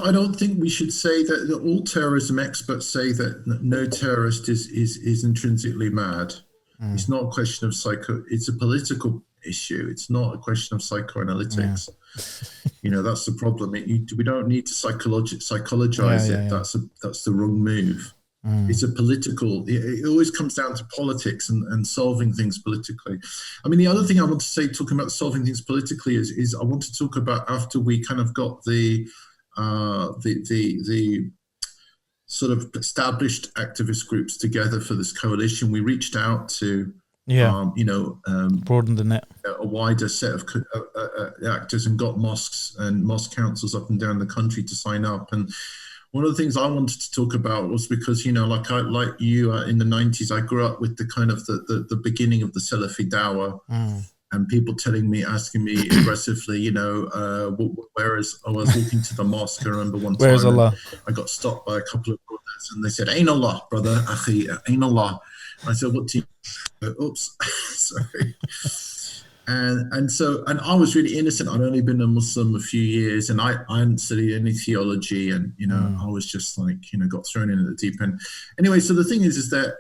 I don't think we should say that all terrorism experts say that no terrorist is intrinsically mad. It's not a question of it's a political issue. It's not a question of psychoanalytics. That's the problem. We don't need to psychologize it. That's the wrong move. It's a political. It always comes down to politics and solving things politically. The other thing I want to say, talking about solving things politically, is I want to talk about, after we kind of got the sort of established activist groups together for this coalition, we reached out to broaden the net, a wider set of actors, and got mosques and mosque councils up and down the country to sign up. And one of the things I wanted to talk about was because, like you in the 90s, I grew up with the kind of the beginning of the Salafi dawah, and people asking me aggressively, whereas I was walking to the mosque. I remember one time, where's Allah? I got stopped by a couple of brothers, and they said, "Ain Allah, brother, akhi, ain Allah." I said, what do you, oops, sorry. And I was really innocent. I'd only been a Muslim a few years, and I hadn't studied any theology, and I was just like got thrown in at the deep end. Anyway, so the thing is that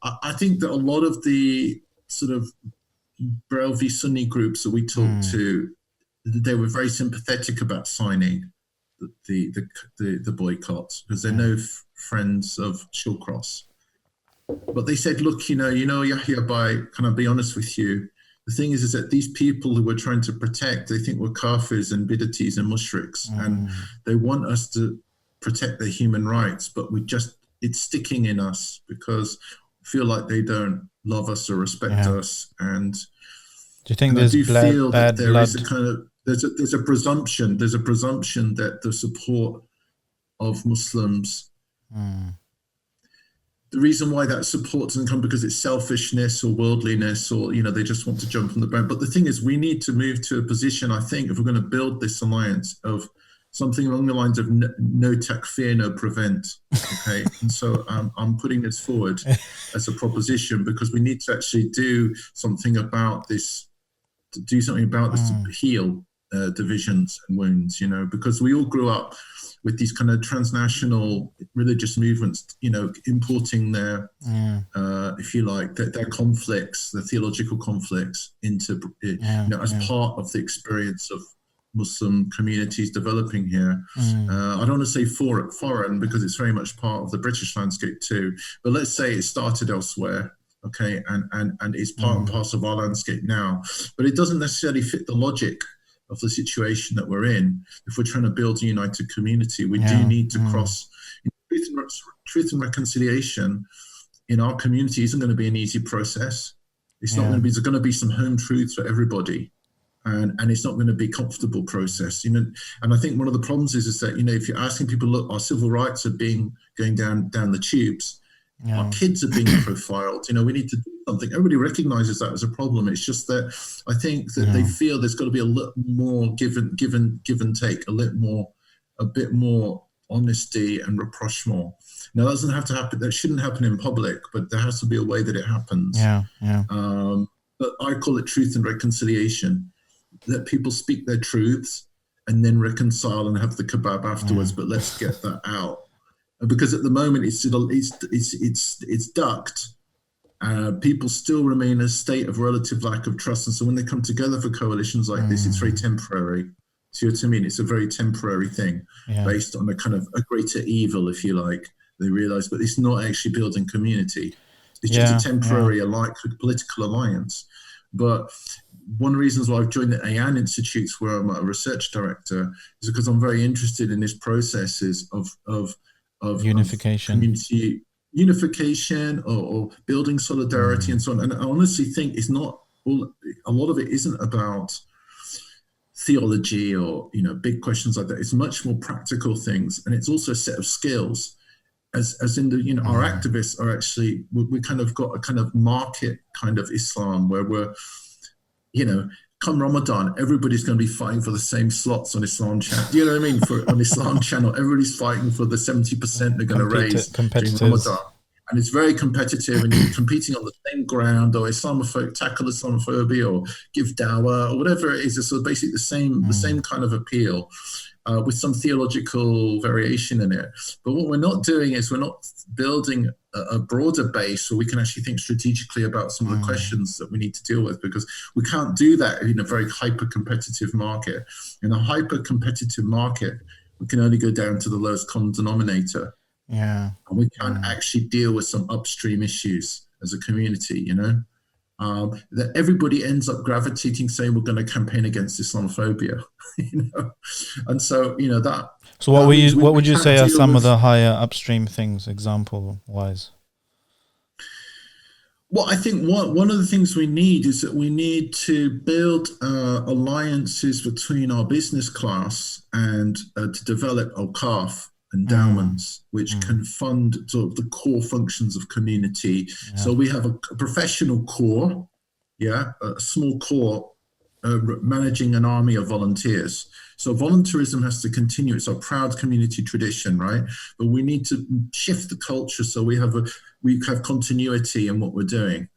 I think that a lot of the sort of Barelvi Sunni groups that we talked to, they were very sympathetic about signing the boycott because they're no friends of Shawcross. But they said, look, Yahya, can I be honest with you? The thing is that these people who we're trying to protect, they think we're kafirs and bid'atis and mushriks, and they want us to protect their human rights, but it's sticking in us because we feel like they don't love us or respect us. And do you think there's bad there blood? is a kind of there's a presumption that the support of Muslims. The reason why that support doesn't come because it's selfishness or worldliness or, they just want to jump on the band. But the thing is, we need to move to a position, I think, if we're going to build this alliance, of something along the lines of no takfir, no prevent. Okay. And so I'm putting this forward as a proposition because we need to actually do something about this, to heal divisions and wounds, because we all grew up with these kind of transnational religious movements, importing their, if you like, their conflicts, their theological conflicts into, as part of the experience of Muslim communities developing here. I don't want to say foreign because it's very much part of the British landscape too. But let's say it started elsewhere, okay, and it's part and parcel of our landscape now. But it doesn't necessarily fit the logic of the situation that we're in. If we're trying to build a united community, we do need to cross. Truth and reconciliation in our community isn't going to be an easy process. It's not going to be. There's going to be some home truths for everybody, and it's not going to be a comfortable process. And I think one of the problems is that if you're asking people, look, our civil rights are going down the tubes. Our kids are being profiled. We need to do something. Everybody recognizes that as a problem. It's just that I think that they feel there's got to be a little more give and take, a bit more honesty and rapprochement. Now, that doesn't have to happen. That shouldn't happen in public, but there has to be a way that it happens. But I call it truth and reconciliation. Let people speak their truths and then reconcile and have the kebab afterwards. But let's get that out. Because at the moment it's ducked. People still remain in a state of relative lack of trust, and so when they come together for coalitions like this, it's very temporary. See what I mean? It's a very temporary thing based on a kind of a greater evil, if you like. They realise, but it's not actually building community. It's just a temporary political alliance. But one of the reasons why I've joined the AYAN Institutes, where I'm a research director, is because I'm very interested in these processes of unification, community unification, or building solidarity and so on. And I honestly think it's not a lot of it isn't about theology or big questions like that. It's much more practical things, and it's also a set of skills. As in the our activists are actually we kind of got a kind of market kind of Islam where we're come Ramadan, everybody's going to be fighting for the same slots on Islam channel. Do you know what I mean? On Islam channel, everybody's fighting for the 70% they're going to raise during Ramadan. And it's very competitive, and you're competing on the same ground, or tackle Islamophobia, or give dawah, or whatever it is. It's sort of basically the same kind of appeal, with some theological variation in it. But what we're not doing is we're not building a broader base where we can actually think strategically about some of the questions that we need to deal with, because we can't do that in a very hyper-competitive market. In a hyper-competitive market, we can only go down to the lowest common denominator. And we can't actually deal with some upstream issues as a community, that everybody ends up gravitating, saying we're going to campaign against Islamophobia, and so that. So what would you say are some of the higher upstream things, example wise? Well, I think one of the things we need is that we need to build alliances between our business class and to develop awqaf, endowments, which can fund sort of the core functions of community. So we have a professional core, a small core managing an army of volunteers. So volunteerism has to continue. It's our proud community tradition, right? But we need to shift the culture so we have continuity in what we're doing.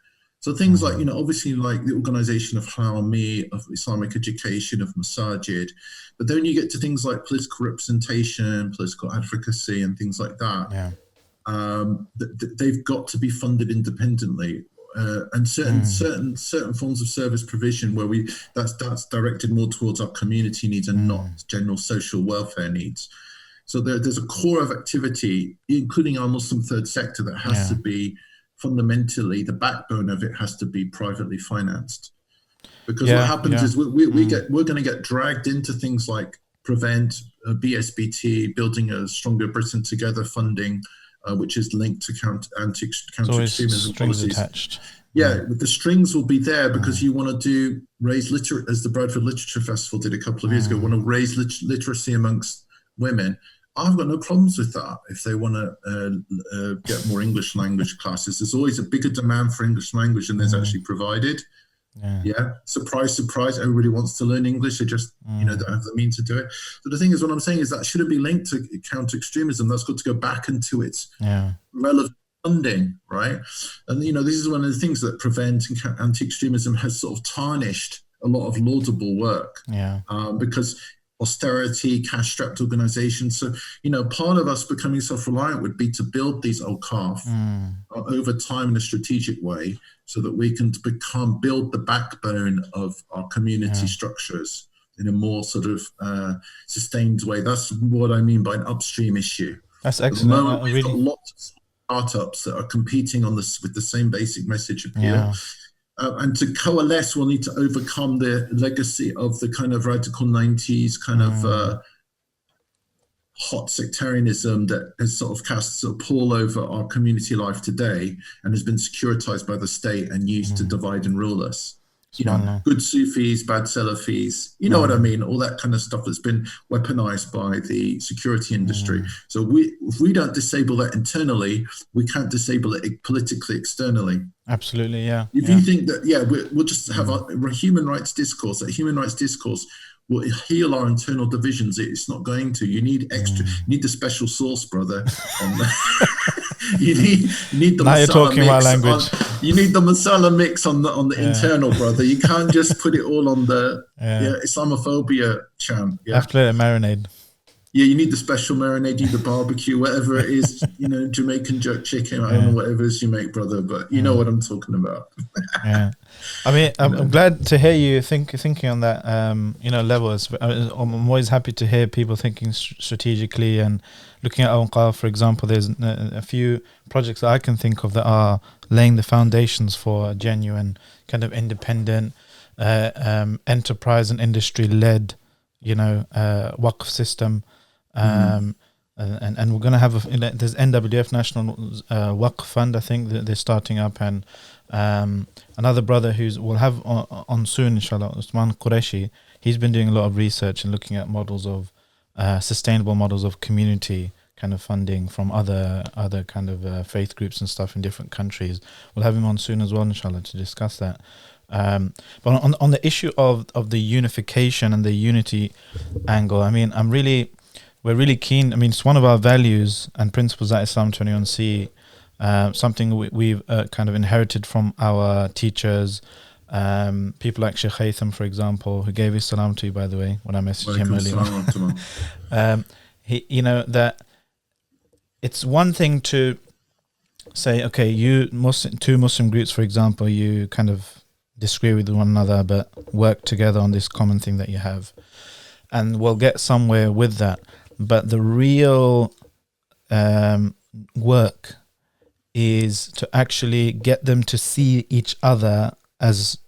So things like, obviously like the organization of Harami, of Islamic education, of Masajid, but then you get to things like political representation, political advocacy, and things like that. Yeah. They've got to be funded independently. And certain forms of service provision where that's directed more towards our community needs and not general social welfare needs. So there's a core of activity, including our Muslim third sector, that has to be fundamentally, the backbone of it has to be privately financed. Because what happens is we're going to get dragged into things like Prevent, BSBT, building a stronger Britain together funding, which is linked to counter-extremism policies. Attached. Yeah, the strings will be there because you want to raise literacy, as the Bradford Literature Festival did a couple of years ago, want to raise literacy amongst women. I've got no problems with that if they want to get more English language classes. There's always a bigger demand for English language than there's actually provided. Yeah. Surprise, surprise. Everybody wants to learn English. They just, don't have the means to do it. So the thing is, what I'm saying is that shouldn't be linked to counter-extremism. That's got to go back into its relevant funding, right? And, this is one of the things that Prevent and anti-extremism has sort of tarnished a lot of laudable work. Because austerity, cash-strapped organizations. So, part of us becoming self-reliant would be to build these awqaf over time in a strategic way so that we can build the backbone of our community structures in a more sort of sustained way. That's what I mean by an upstream issue. That's excellent. We've got lots of startups that are competing on this with the same basic message appeal. And to coalesce, we'll need to overcome the legacy of the kind of radical 90s kind of hot sectarianism that has sort of cast a pall over our community life today and has been securitized by the state and used to divide and rule us. Good Sufis, bad Salafis, what I mean? All that kind of stuff that's been weaponized by the security industry. So if we don't disable that internally, we can't disable it politically externally. Absolutely, yeah. If you think that, we'll just have a human rights discourse. That human rights discourse will heal our internal divisions. It's not going to. You need extra. You need the special sauce, brother. You need the. Now you're talking my language. You need the masala mix on the internal, brother. You can't just put it all on the Islamophobia chant. You have to let it marinate. Yeah, you need the special marinade, you need the barbecue, whatever it is, Jamaican jerk chicken, I don't know whatever it is you make, brother, but you know what I'm talking about. I mean, I'm glad to hear you thinking on that, level. I'm always happy to hear people thinking strategically and looking at awqaf, for example. There's a few projects that I can think of that are laying the foundations for a genuine kind of independent enterprise and industry-led, waqf system. And we're going to have there's NWF National Waqf Fund, I think, that they're starting up, and another brother we'll have on soon, inshallah, Usman Qureshi. He's been doing a lot of research and looking at models of sustainable models of community kind of funding from other kind of faith groups and stuff in different countries. We'll have him on soon as well, inshallah, to discuss that. But on the issue of the unification and the unity angle, I mean, we're really keen. I mean, it's one of our values and principles at Islam 21C, something we've kind of inherited from our teachers, people like Sheikh Haytham, for example, who gave his salam to you, by the way, when I messaged him earlier. That it's one thing to say, okay, two Muslim groups, for example, you kind of disagree with one another, but work together on this common thing that you have, and we'll get somewhere with that. But the real work is to actually get them to see each other as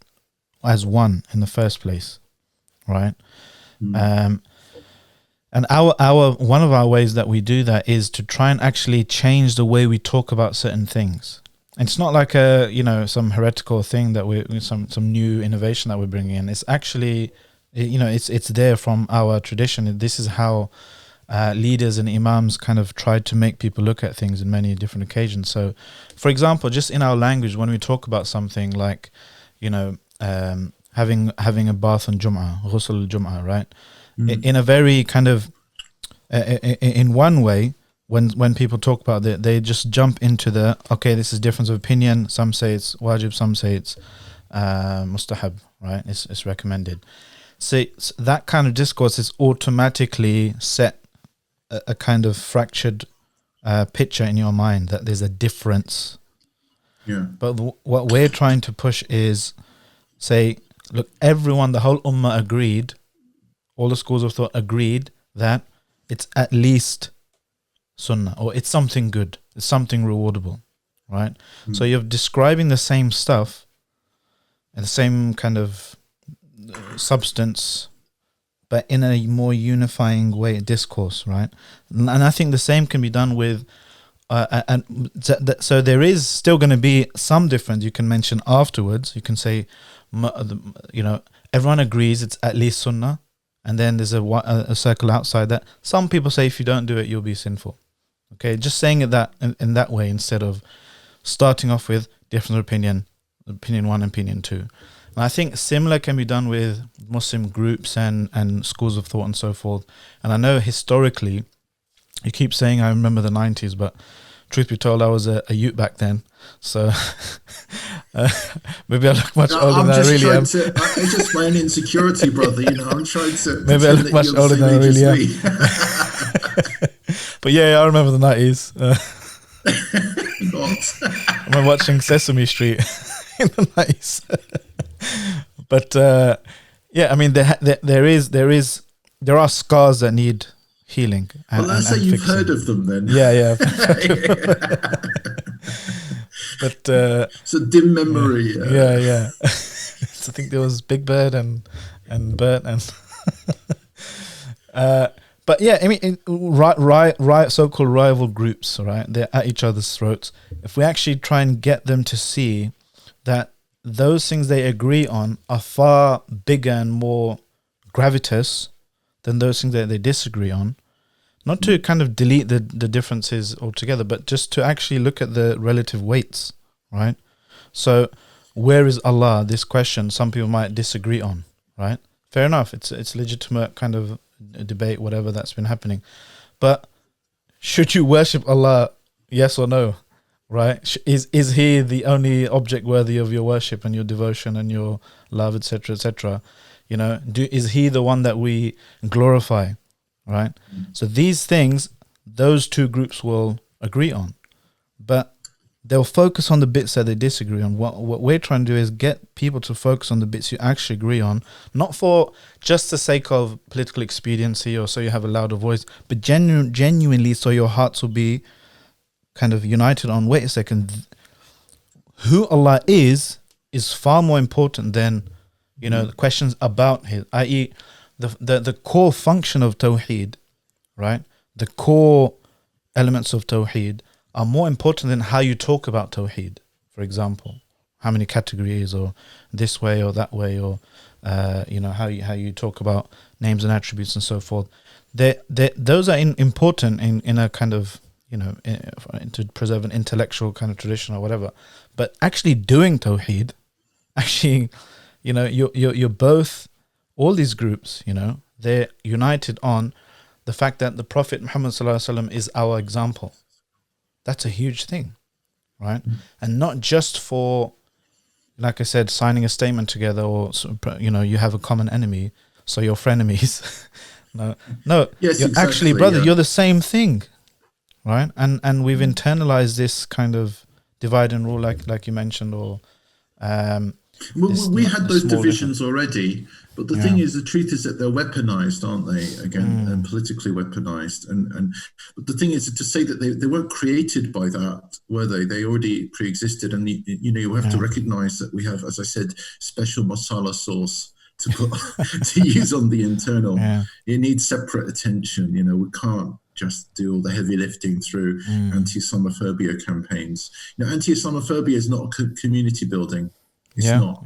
one in the first place, right? And our one of our ways that we do that is to try and actually change the way we talk about certain things. And it's not like some heretical thing that some new innovation that we're bringing in. It's actually, it's there from our tradition. This is how leaders and imams kind of tried to make people look at things in many different occasions. So, for example, just in our language, when we talk about something like, having a bath on Jum'ah, ghusl al-Jum'ah, right? Mm. In a very kind of, in one way, when people talk about it, they just jump into the, okay, this is difference of opinion. Some say it's wajib, some say it's mustahab, right? It's recommended. So that kind of discourse is automatically set a kind of fractured picture in your mind that there's a difference. Yeah. But what we're trying to push is say, look, everyone, the whole ummah agreed, all the schools of thought agreed that it's at least sunnah, or it's something good, it's something rewardable, right? So you're describing the same stuff and the same kind of substance, but in a more unifying way, discourse, right? And I think the same can be done with so there is still going to be some difference you can mention afterwards. You can say, everyone agrees it's at least sunnah, and then there's a circle outside that. Some people say if you don't do it, you'll be sinful. Okay, just saying it that in that way instead of starting off with different opinion 1, opinion 2. And I think similar can be done with Muslim groups and schools of thought and so forth. And I know historically, you keep saying I remember the 90s, but truth be told, I was a youth back then. So maybe I look much older than I really am. It's just my own insecurity, brother. I'm trying to. Maybe I look much older than I really am. But yeah, I remember the 90s. I remember watching Sesame Street in the 90s. But yeah, I mean, there are scars that need healing. Well, let's say you've heard of them then. Yeah. But it's a dim memory. Yeah. So I think there was Big Bird and Bert and. But yeah, I mean, so-called rival groups, right? They're at each other's throats. If we actually try and get them to see that those things they agree on are far bigger and more gravitas than those things that they disagree on, not to kind of delete the differences altogether, but just to actually look at the relative weights, right? So where is Allah? This question some people might disagree on, right? Fair enough. It's legitimate kind of debate, whatever that's been happening. But should you worship Allah? Yes or no? Right? Is he the only object worthy of your worship and your devotion and your love, etc., etc.? Is he the one that we glorify? Right? So these things, those two groups will agree on, but they'll focus on the bits that they disagree on. What we're trying to do is get people to focus on the bits you actually agree on, not for just the sake of political expediency or so you have a louder voice, but genuinely so your hearts will be kind of united on, wait a second, who Allah is far more important than, the questions about His, i.e. the core function of Tawheed, right? The core elements of Tawheed are more important than how you talk about Tawheed, for example. How many categories, or this way or that way, or how you talk about names and attributes and so forth. Those are important in a kind of, to preserve an intellectual kind of tradition or whatever. But actually doing Tawheed, you're both, all these groups, they're united on the fact that the Prophet Muhammad ﷺ is our example. That's a huge thing, right? And not just for, like I said, signing a statement together, or you have a common enemy, so you're frenemies. No, yes, you're exactly, actually, brother, you're the same thing, right? And we've internalized this kind of divide and rule, like you mentioned, or we had those divisions already, but the thing is, the truth is that they're weaponized, aren't they? Again, and politically weaponized. But the thing is to say that they weren't created by that, were they? They already pre-existed, and you have to recognize that we have, as I said, special masala sauce to put to use on the internal. It needs separate attention. We can't just do all the heavy lifting through anti-Islamophobia campaigns. Anti-Islamophobia is not community building. It's not.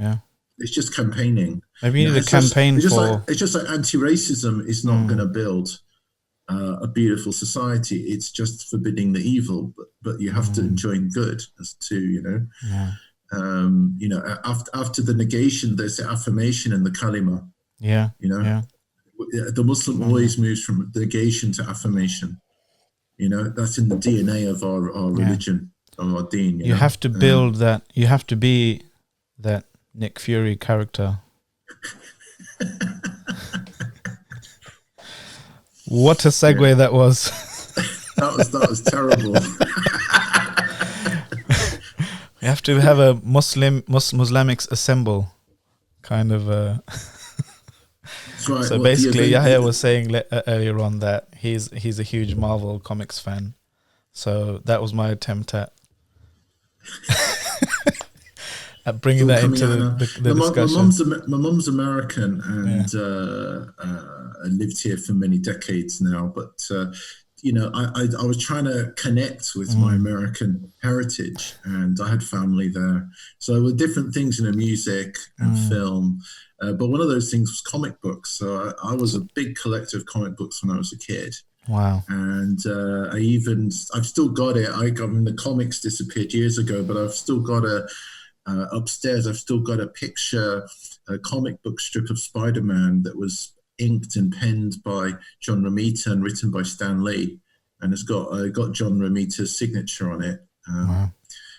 It's just campaigning. Maybe you need a campaign it's just like anti-racism is not going to build a beautiful society. It's just forbidding the evil, but you have to enjoin good as to, After the negation, there's the affirmation in the kalima. Yeah. The Muslim always moves from negation to affirmation. That's in the DNA of our religion, of our deen. You have to build that. You have to be that Nick Fury character. What a segue that was. That was terrible. You have to have a Muslimics assemble kind of. Right. So basically, Yahya was saying earlier on that he's a huge Marvel Comics fan. So that was my attempt at bringing that into the discussion. My mum's American and lived here for many decades now. But I was trying to connect with my American heritage, and I had family there. So there were different things, music and film. But one of those things was comic books. So I was a big collector of comic books when I was a kid. Wow. And I've still got it. The comics disappeared years ago, but I've still got upstairs, I've still got a comic book strip of Spider-Man that was inked and penned by John Romita and written by Stan Lee. And it's got John Romita's signature on it. Wow.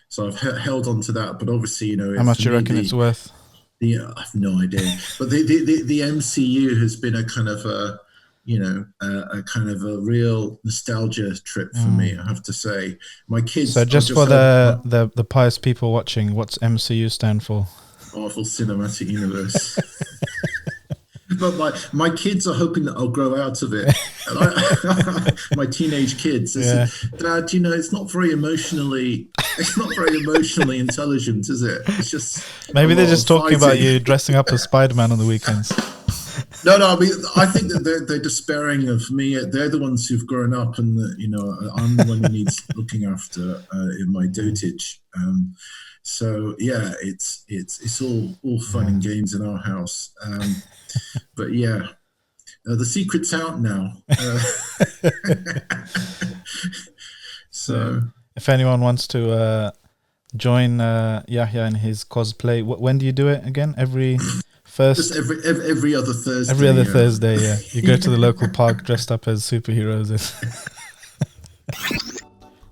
So I've held on to that. But obviously, how much do you reckon it's worth? I have no idea. But the MCU has been a kind of a real nostalgia trip for me, I have to say. My kids. So just for the pious people watching, what's MCU stand for? Marvel Cinematic Universe. But my kids are hoping that I'll grow out of it. My teenage kids. Dad, it's not very emotionally intelligent, is it? It's just maybe they're just talking about you dressing up as Spider-Man on the weekends. No. I mean, I think that they're despairing of me. They're the ones who've grown up, and I'm the one who needs looking after in my dotage. So yeah, it's all fun and games in our house. But yeah, the secret's out now. So if anyone wants to join Yahya in his cosplay, when do you do it again? Every other Thursday. Every other Thursday, yeah. You go to the local park dressed up as superheroes.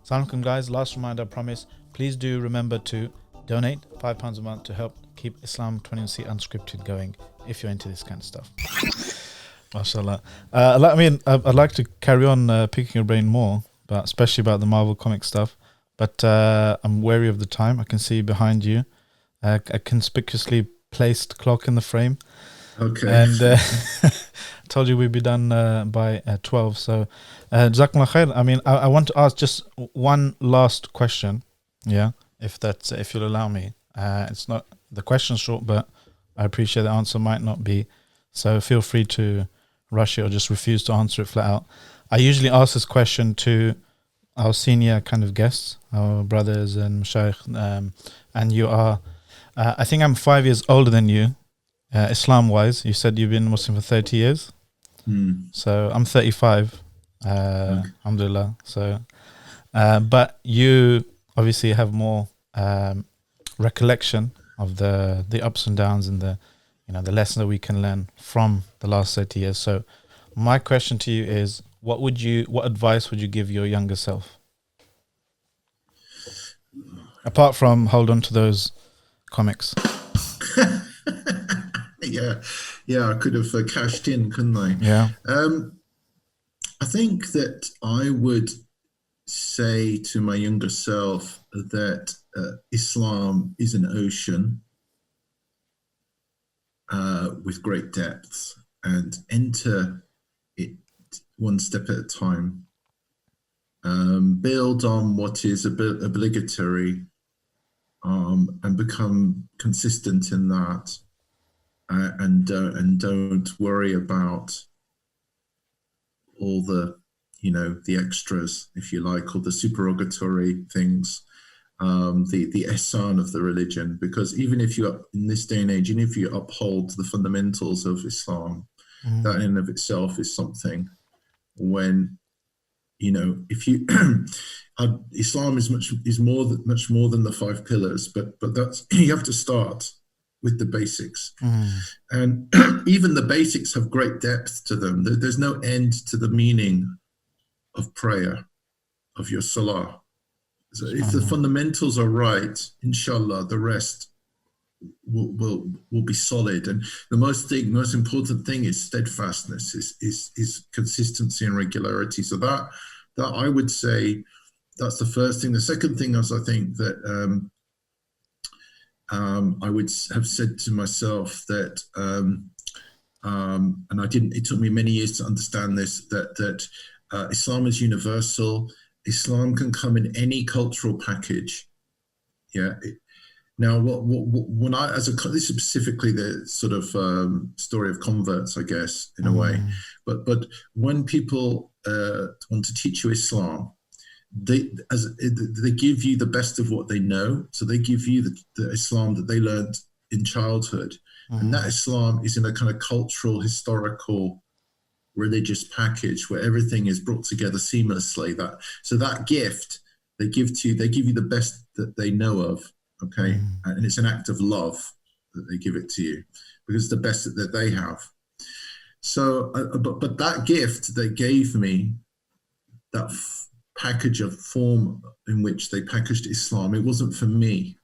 Assalamualaikum, guys. Last reminder, I promise. Please do remember to donate £5 a month to help keep Islam 21C Unscripted going, if you're into this kind of stuff. MashaAllah. I'd like to carry on picking your brain more, but especially about the Marvel comic stuff. But I'm wary of the time. I can see behind you a conspicuously placed clock in the frame. Okay. And I told you we'd be done by 12. So, Jazakumullah khair. I mean, I want to ask just one last question. Yeah, if you'll allow me. It's not the question's short, but I appreciate the answer might not be. So feel free to rush it or just refuse to answer it flat out. I usually ask this question to our senior kind of guests, our brothers and Mashaykh, and you are. I think I'm 5 years older than you, Islam-wise. You said you've been Muslim for 30 years. So I'm 35, alhamdulillah. So, but you obviously have more recollection of the ups and downs and the lesson that we can learn from the last 30 years. So my question to you is, what advice would you give your younger self? Apart from hold on to those comics. Yeah, I could have cashed in, couldn't I? Yeah. I think that I would say to my younger self that Islam is an ocean with great depths, and enter it one step at a time. Build on what is obligatory, and become consistent in that, and don't worry about all the extras, if you like, or the supererogatory things, the ihsan of the religion. Because even if you, in this day and age, even if you uphold the fundamentals of Islam, that in and of itself is something. When if you Islam is much more than the 5 pillars, but that's you have to start with the basics, and even the basics have great depth to them. There's no end to the meaning of prayer, of your salah. So if the fundamentals are right, inshallah, the rest will be solid. And the most important thing is steadfastness, is consistency and regularity. So that I would say that's the first thing. The second thing is, I think that I would have said to myself that, and I didn't. It took me many years to understand this. That Islam is universal. Islam can come in any cultural package. Yeah. Now, when I, this is specifically the sort of story of converts, I guess, in a way. But when people want to teach you Islam, they give you the best of what they know. So they give you the Islam that they learned in childhood, and that Islam is in a kind of cultural, historical, religious package where everything is brought together seamlessly. That gift they give you the best that they know of. Okay, and it's an act of love that they give it to you because it's the best that they have. So, but that gift they gave me, that package of form in which they packaged Islam, it wasn't for me.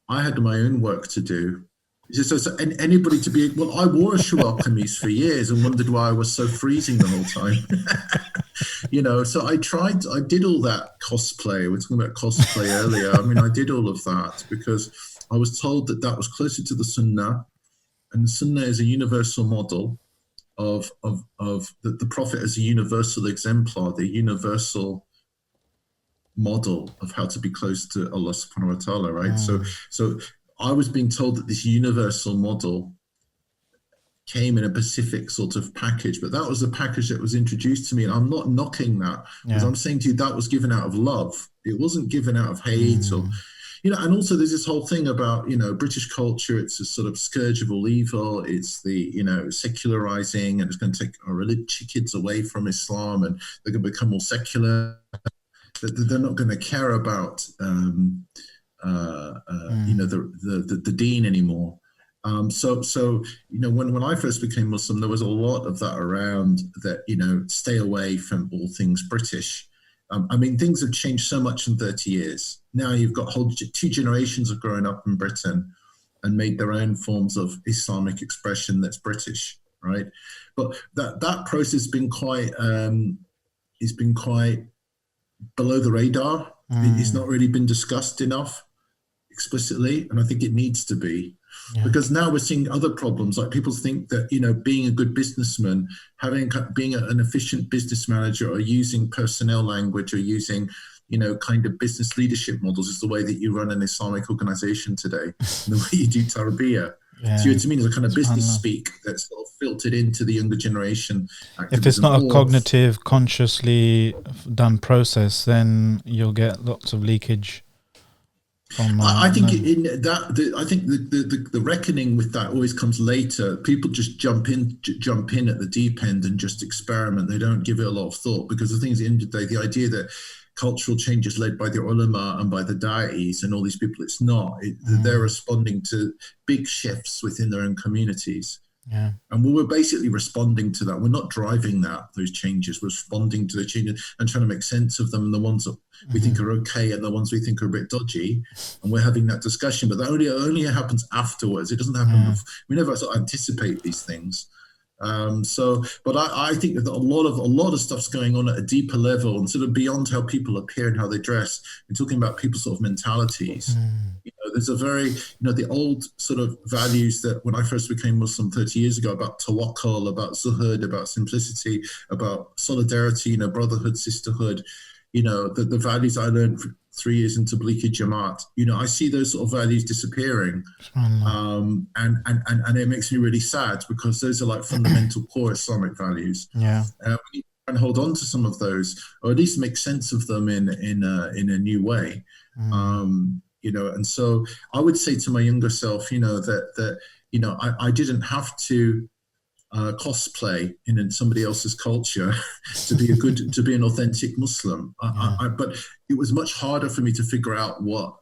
I had my own work to do. So anybody to be, well, I wore a shual kameez for years and wondered why I was so freezing the whole time. So I did all that cosplay. We were talking about cosplay earlier. I mean, I did all of that because I was told that was closer to the Sunnah, and the Sunnah is a universal model of the Prophet as a universal exemplar, the universal model of how to be close to Allah subhanahu wa ta'ala, right? So I was being told that this universal model came in a specific sort of package, but that was the package that was introduced to me. And I'm not knocking that, because I'm saying to you that was given out of love. It wasn't given out of hate or, and also there's this whole thing about, British culture. It's a sort of scourge of all evil. It's the, secularizing, and it's going to take our religious kids away from Islam, and they're going to become more secular. They're not going to care about, the deen anymore. So when I first became Muslim, there was a lot of that around that, stay away from all things British. I mean, things have changed so much in 30 years. Now you've got whole 2 generations of growing up in Britain and made their own forms of Islamic expression that's British, right? But that process has been quite below the radar. It's not really been discussed enough explicitly, and I think it needs to be, because now we're seeing other problems. Like, people think that being a good businessman, being an efficient business manager, or using personnel language, or using kind of business leadership models is the way that you run an Islamic organization today, the way you do tarbiyah. So to me, there's a kind of business speak that's sort of filtered into the younger generation. If it's not a cognitive, consciously done process, then you'll get lots of leakage. I think the reckoning with that always comes later. People just jump in at the deep end and just experiment. They don't give it a lot of thought, because the thing is, at the end of the day, the idea that cultural change is led by the ulama and by the da'is and all these people, it's not. They're responding to big shifts within their own communities. Yeah. And we're basically responding to that. We're not driving those changes. We're responding to the changes and trying to make sense of them, and the ones that we think are okay and the ones we think are a bit dodgy. And we're having that discussion, but that only happens afterwards. It doesn't happen. We never sort of anticipate these things. But I think that a lot of stuff's going on at a deeper level, and sort of beyond how people appear and how they dress. We're talking about people's sort of mentalities. There's a very, the old sort of values that when I first became Muslim 30 years ago, about tawakkul, about zuhud, about simplicity, about solidarity, brotherhood, sisterhood, the values I learned 3 years into Tablighi Jamaat, I see those sort of values disappearing. And it makes me really sad, because those are like fundamental core Islamic values. Yeah. We need to try and hold on to some of those, or at least make sense of them in a new way. And so I would say to my younger self, that I didn't have to cosplay in somebody else's culture to be an authentic Muslim. But it was much harder for me to figure out what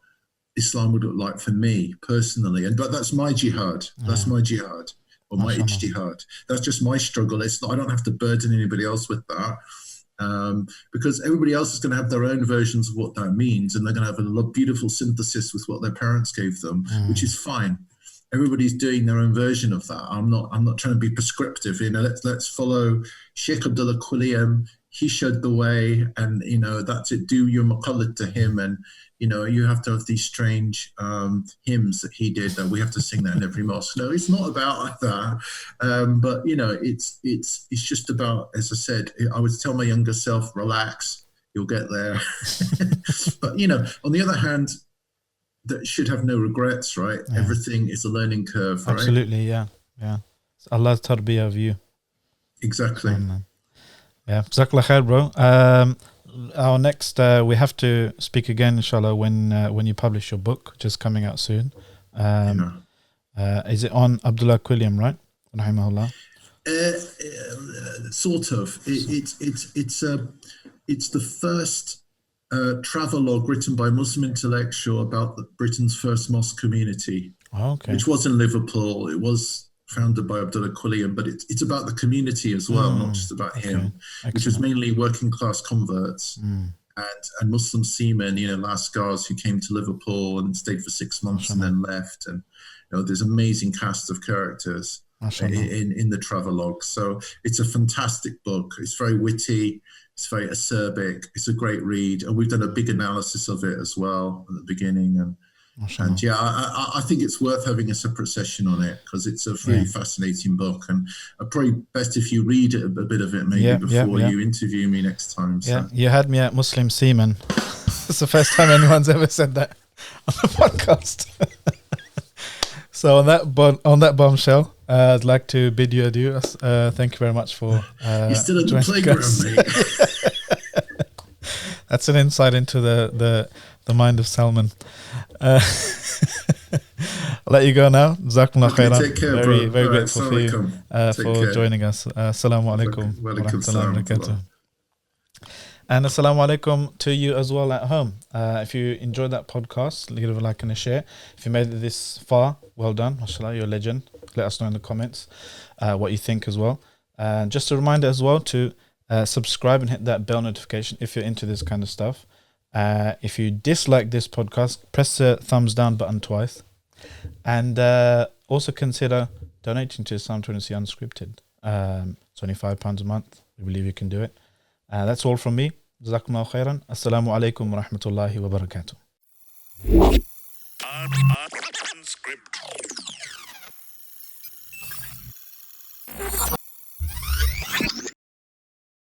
Islam would look like for me personally. But that's my jihad. That's my jihad, or my ijtihad. That's just my struggle. I don't have to burden anybody else with that. Because everybody else is going to have their own versions of what that means, and they're going to have a beautiful synthesis with what their parents gave them, which is fine. Everybody's doing their own version of that. I'm not trying to be prescriptive. Let's follow Sheikh Abdullah Quliam. He showed the way, and that's it. Do your maqallid to him, and you have to have these strange hymns that he did that we have to sing that in every mosque. No, it's not about that. But it's just about, as I said, I would tell my younger self, relax, you'll get there. But on the other hand, that should have no regrets, right? Yeah. Everything is a learning curve, right? Absolutely, yeah. It's Allah's tarbiyah of you. Exactly. Yeah, Jazakallah khair, bro. Our next, we have to speak again, inshallah, when you publish your book, which is coming out soon. Is it on Abdullah Quliam, right? Rahimahullah. Sort of. It's the first travelogue written by a Muslim intellectual about Britain's first mosque community, which was in Liverpool. It was founded by Abdullah Quliam, but it's about the community as well, not just about him, which was mainly working class converts and Muslim seamen, Lascars who came to Liverpool and stayed for 6 months and then left. And there's amazing cast of characters in the travelogue. So it's a fantastic book. It's very witty. It's very acerbic. It's a great read. And we've done a big analysis of it as well at the beginning. And yeah, I think it's worth having a separate session on it because it's a really fascinating book. And probably best if you read it, a bit of it maybe before you interview me next time. So. Yeah, you had me at Muslim Seaman. It's the first time anyone's ever said that on the podcast. So on that bombshell, I'd like to bid you adieu. Thank you very much for you're still at the playground, mate. That's an insight into the mind of Salman. I'll let you go now. Jazakumullah khairan. Take care, very bro. grateful for you for joining us. Assalamu alaikum. Walaikum salam. And assalamu alaikum to you as well at home. If you enjoyed that podcast, leave a like and a share. If you made it this far, well done. MashaAllah, you're a legend. Let us know in the comments what you think as well. Just a reminder as well to subscribe and hit that bell notification if you're into this kind of stuff. If you dislike this podcast, press the thumbs down button twice. And also consider donating to Islam 20 Unscripted. £25 a month. We believe you can do it. That's all from me. Jazakumullah khairan. Assalamu alaikum wa rahmatullahi wa barakatuh. Unscripted.